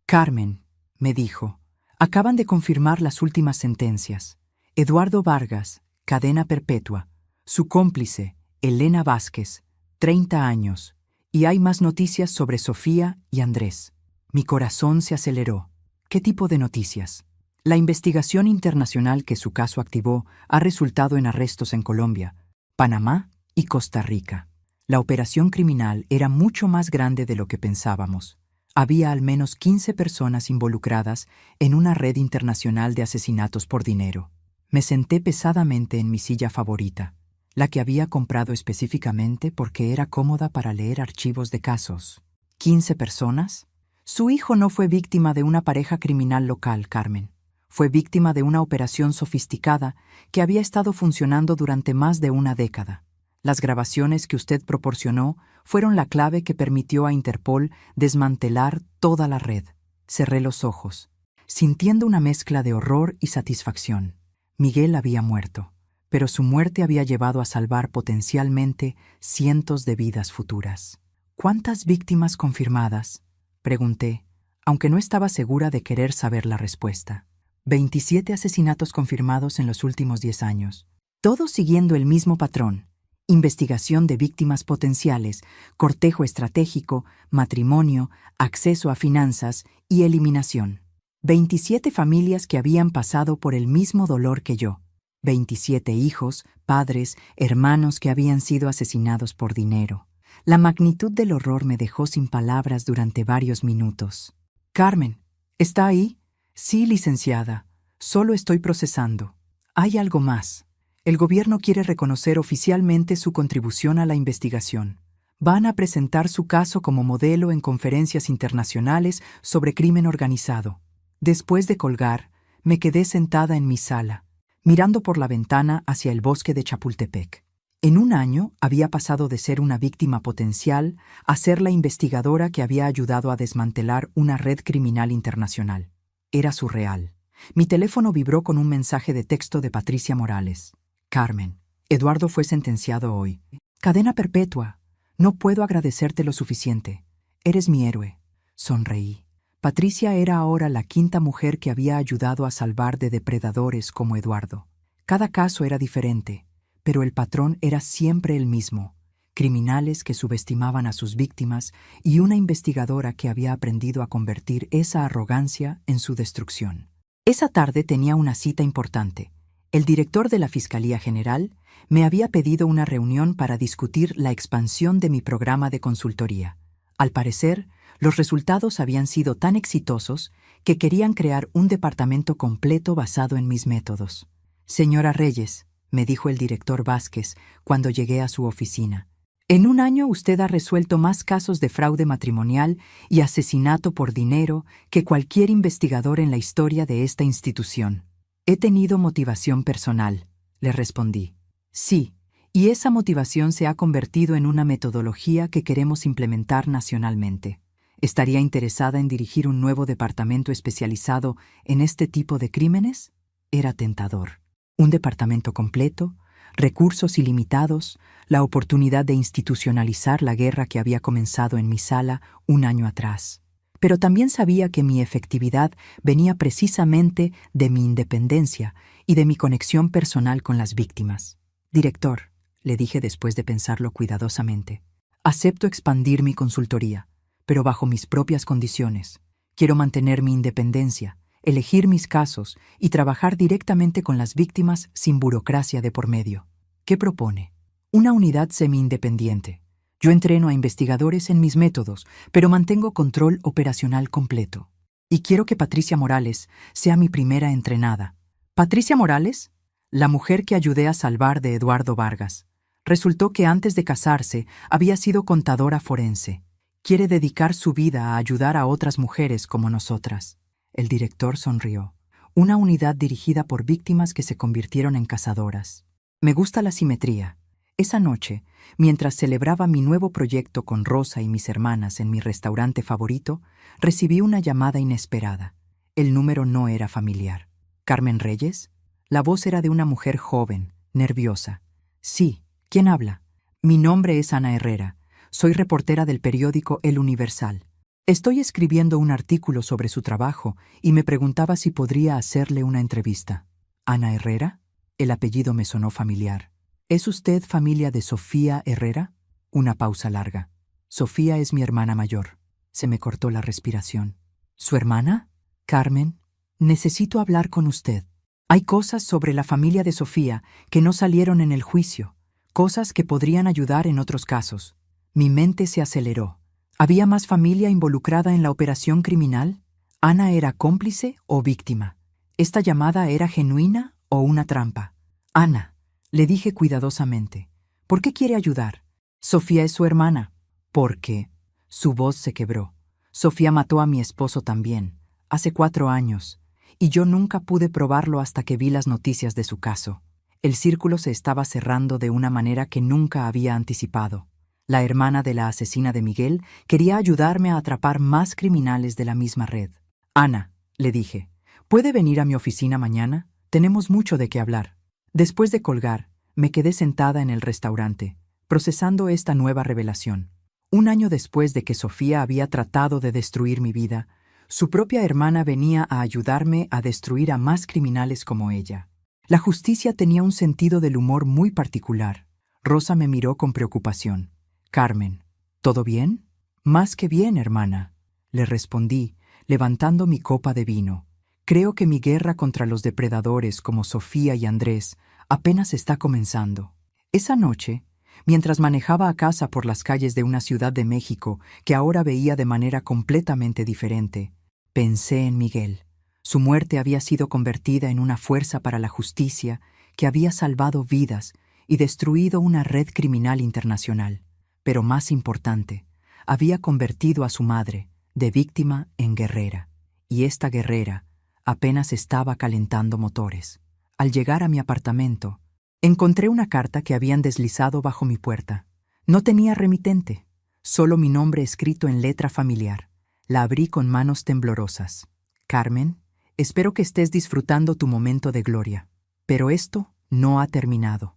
«Carmen», me dijo, «acaban de confirmar las últimas sentencias. Eduardo Vargas, cadena perpetua. Su cómplice, Elena Vázquez, 30 años. Y hay más noticias sobre Sofía y Andrés». Mi corazón se aceleró. ¿Qué tipo de noticias? La investigación internacional que su caso activó ha resultado en arrestos en Colombia, Panamá y Costa Rica. La operación criminal era mucho más grande de lo que pensábamos. Había al menos 15 personas involucradas en una red internacional de asesinatos por dinero. Me senté pesadamente en mi silla favorita, la que había comprado específicamente porque era cómoda para leer archivos de casos. ¿15 personas? Su hijo no fue víctima de una pareja criminal local, Carmen. Fue víctima de una operación sofisticada que había estado funcionando durante más de una década. Las grabaciones que usted proporcionó fueron la clave que permitió a Interpol desmantelar toda la red. Cerré los ojos, sintiendo una mezcla de horror y satisfacción. Miguel había muerto, pero su muerte había llevado a salvar potencialmente cientos de vidas futuras. ¿Cuántas víctimas confirmadas?, pregunté, aunque no estaba segura de querer saber la respuesta. 27 asesinatos confirmados en los últimos 10 años. Todos siguiendo el mismo patrón: investigación de víctimas potenciales, cortejo estratégico, matrimonio, acceso a finanzas y eliminación. 27 familias que habían pasado por el mismo dolor que yo. 27 hijos, padres, hermanos que habían sido asesinados por dinero. La magnitud del horror me dejó sin palabras durante varios minutos. «Carmen, ¿está ahí?» «Sí, licenciada. Solo estoy procesando. Hay algo más. El gobierno quiere reconocer oficialmente su contribución a la investigación. Van a presentar su caso como modelo en conferencias internacionales sobre crimen organizado». Después de colgar, me quedé sentada en mi sala, mirando por la ventana hacia el bosque de Chapultepec. En un año había pasado de ser una víctima potencial a ser la investigadora que había ayudado a desmantelar una red criminal internacional. Era surreal. Mi teléfono vibró con un mensaje de texto de Patricia Morales. «Carmen, Eduardo fue sentenciado hoy. Cadena perpetua. No puedo agradecerte lo suficiente. Eres mi héroe». Sonreí. Patricia era ahora la quinta mujer que había ayudado a salvar de depredadores como Eduardo. Cada caso era diferente, pero el patrón era siempre el mismo: criminales que subestimaban a sus víctimas y una investigadora que había aprendido a convertir esa arrogancia en su destrucción. Esa tarde tenía una cita importante. El director de la Fiscalía General me había pedido una reunión para discutir la expansión de mi programa de consultoría. Al parecer, los resultados habían sido tan exitosos que querían crear un departamento completo basado en mis métodos. «Señora Reyes», me dijo el director Vázquez cuando llegué a su oficina, «en un año usted ha resuelto más casos de fraude matrimonial y asesinato por dinero que cualquier investigador en la historia de esta institución». «He tenido motivación personal», le respondí. «Sí, y esa motivación se ha convertido en una metodología que queremos implementar nacionalmente. ¿Estaría interesada en dirigir un nuevo departamento especializado en este tipo de crímenes?». Era tentador. Un departamento completo, recursos ilimitados, la oportunidad de institucionalizar la guerra que había comenzado en mi sala un año atrás. Pero también sabía que mi efectividad venía precisamente de mi independencia y de mi conexión personal con las víctimas. «Director», le dije después de pensarlo cuidadosamente, «acepto expandir mi consultoría, pero bajo mis propias condiciones. Quiero mantener mi independencia, elegir mis casos y trabajar directamente con las víctimas sin burocracia de por medio». «¿Qué propone?». «Una unidad semi-independiente. Yo entreno a investigadores en mis métodos, pero mantengo control operacional completo. Y quiero que Patricia Morales sea mi primera entrenada». «¿Patricia Morales?». «La mujer que ayudé a salvar de Eduardo Vargas. Resultó que antes de casarse había sido contadora forense. Quiere dedicar su vida a ayudar a otras mujeres como nosotras». El director sonrió. «Una unidad dirigida por víctimas que se convirtieron en cazadoras. Me gusta la simetría». Esa noche, mientras celebraba mi nuevo proyecto con Rosa y mis hermanas en mi restaurante favorito, recibí una llamada inesperada. El número no era familiar. «¿Carmen Reyes?». La voz era de una mujer joven, nerviosa. «Sí, ¿quién habla?». «Mi nombre es Ana Herrera. Soy reportera del periódico El Universal. Estoy escribiendo un artículo sobre su trabajo y me preguntaba si podría hacerle una entrevista». «¿Ana Herrera?». El apellido me sonó familiar. «¿Es usted familia de Sofía Herrera?». Una pausa larga. «Sofía es mi hermana mayor». Se me cortó la respiración. «¿Su hermana?». «Carmen, necesito hablar con usted. Hay cosas sobre la familia de Sofía que no salieron en el juicio, cosas que podrían ayudar en otros casos». Mi mente se aceleró. ¿Había más familia involucrada en la operación criminal? ¿Ana era cómplice o víctima? ¿Esta llamada era genuina o una trampa? «Ana», le dije cuidadosamente, «¿por qué quiere ayudar?». «Sofía es su hermana». «¿Por qué?». Su voz se quebró. «Sofía mató a mi esposo también, hace 4 años, y yo nunca pude probarlo hasta que vi las noticias de su caso». El círculo se estaba cerrando de una manera que nunca había anticipado. La hermana de la asesina de Miguel quería ayudarme a atrapar más criminales de la misma red. «Ana», le dije, «¿puede venir a mi oficina mañana? Tenemos mucho de qué hablar». Después de colgar, me quedé sentada en el restaurante, procesando esta nueva revelación. Un año después de que Sofía había tratado de destruir mi vida, su propia hermana venía a ayudarme a destruir a más criminales como ella. La justicia tenía un sentido del humor muy particular. Rosa me miró con preocupación. Carmen, ¿todo bien? Más que bien, hermana, le respondí, levantando mi copa de vino. Creo que mi guerra contra los depredadores como Sofía y Andrés apenas está comenzando. Esa noche, mientras manejaba a casa por las calles de una ciudad de México que ahora veía de manera completamente diferente, pensé en Miguel. Su muerte había sido convertida en una fuerza para la justicia que había salvado vidas y destruido una red criminal internacional. Pero más importante, había convertido a su madre, de víctima en guerrera. Y esta guerrera apenas estaba calentando motores. Al llegar a mi apartamento, encontré una carta que habían deslizado bajo mi puerta. No tenía remitente, solo mi nombre escrito en letra familiar. La abrí con manos temblorosas. Carmen, espero que estés disfrutando tu momento de gloria. Pero esto no ha terminado.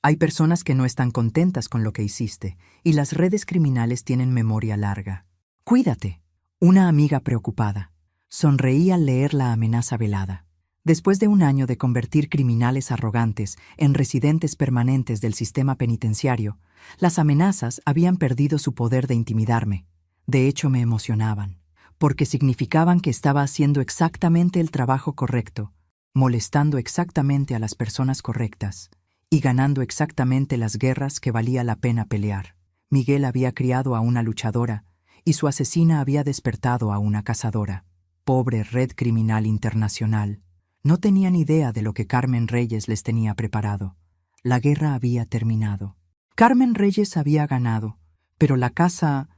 Hay personas que no están contentas con lo que hiciste, y las redes criminales tienen memoria larga. Cuídate. Una amiga preocupada. Sonreí al leer la amenaza velada. Después de un año de convertir criminales arrogantes en residentes permanentes del sistema penitenciario, las amenazas habían perdido su poder de intimidarme. De hecho, me emocionaban, porque significaban que estaba haciendo exactamente el trabajo correcto, molestando exactamente a las personas correctas y ganando exactamente las guerras que valía la pena pelear. Miguel había criado a una luchadora y su asesina había despertado a una cazadora. Pobre red criminal internacional. No tenían idea de lo que Carmen Reyes les tenía preparado. La guerra había terminado. Carmen Reyes había ganado, pero la casa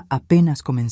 apenas comenzaba.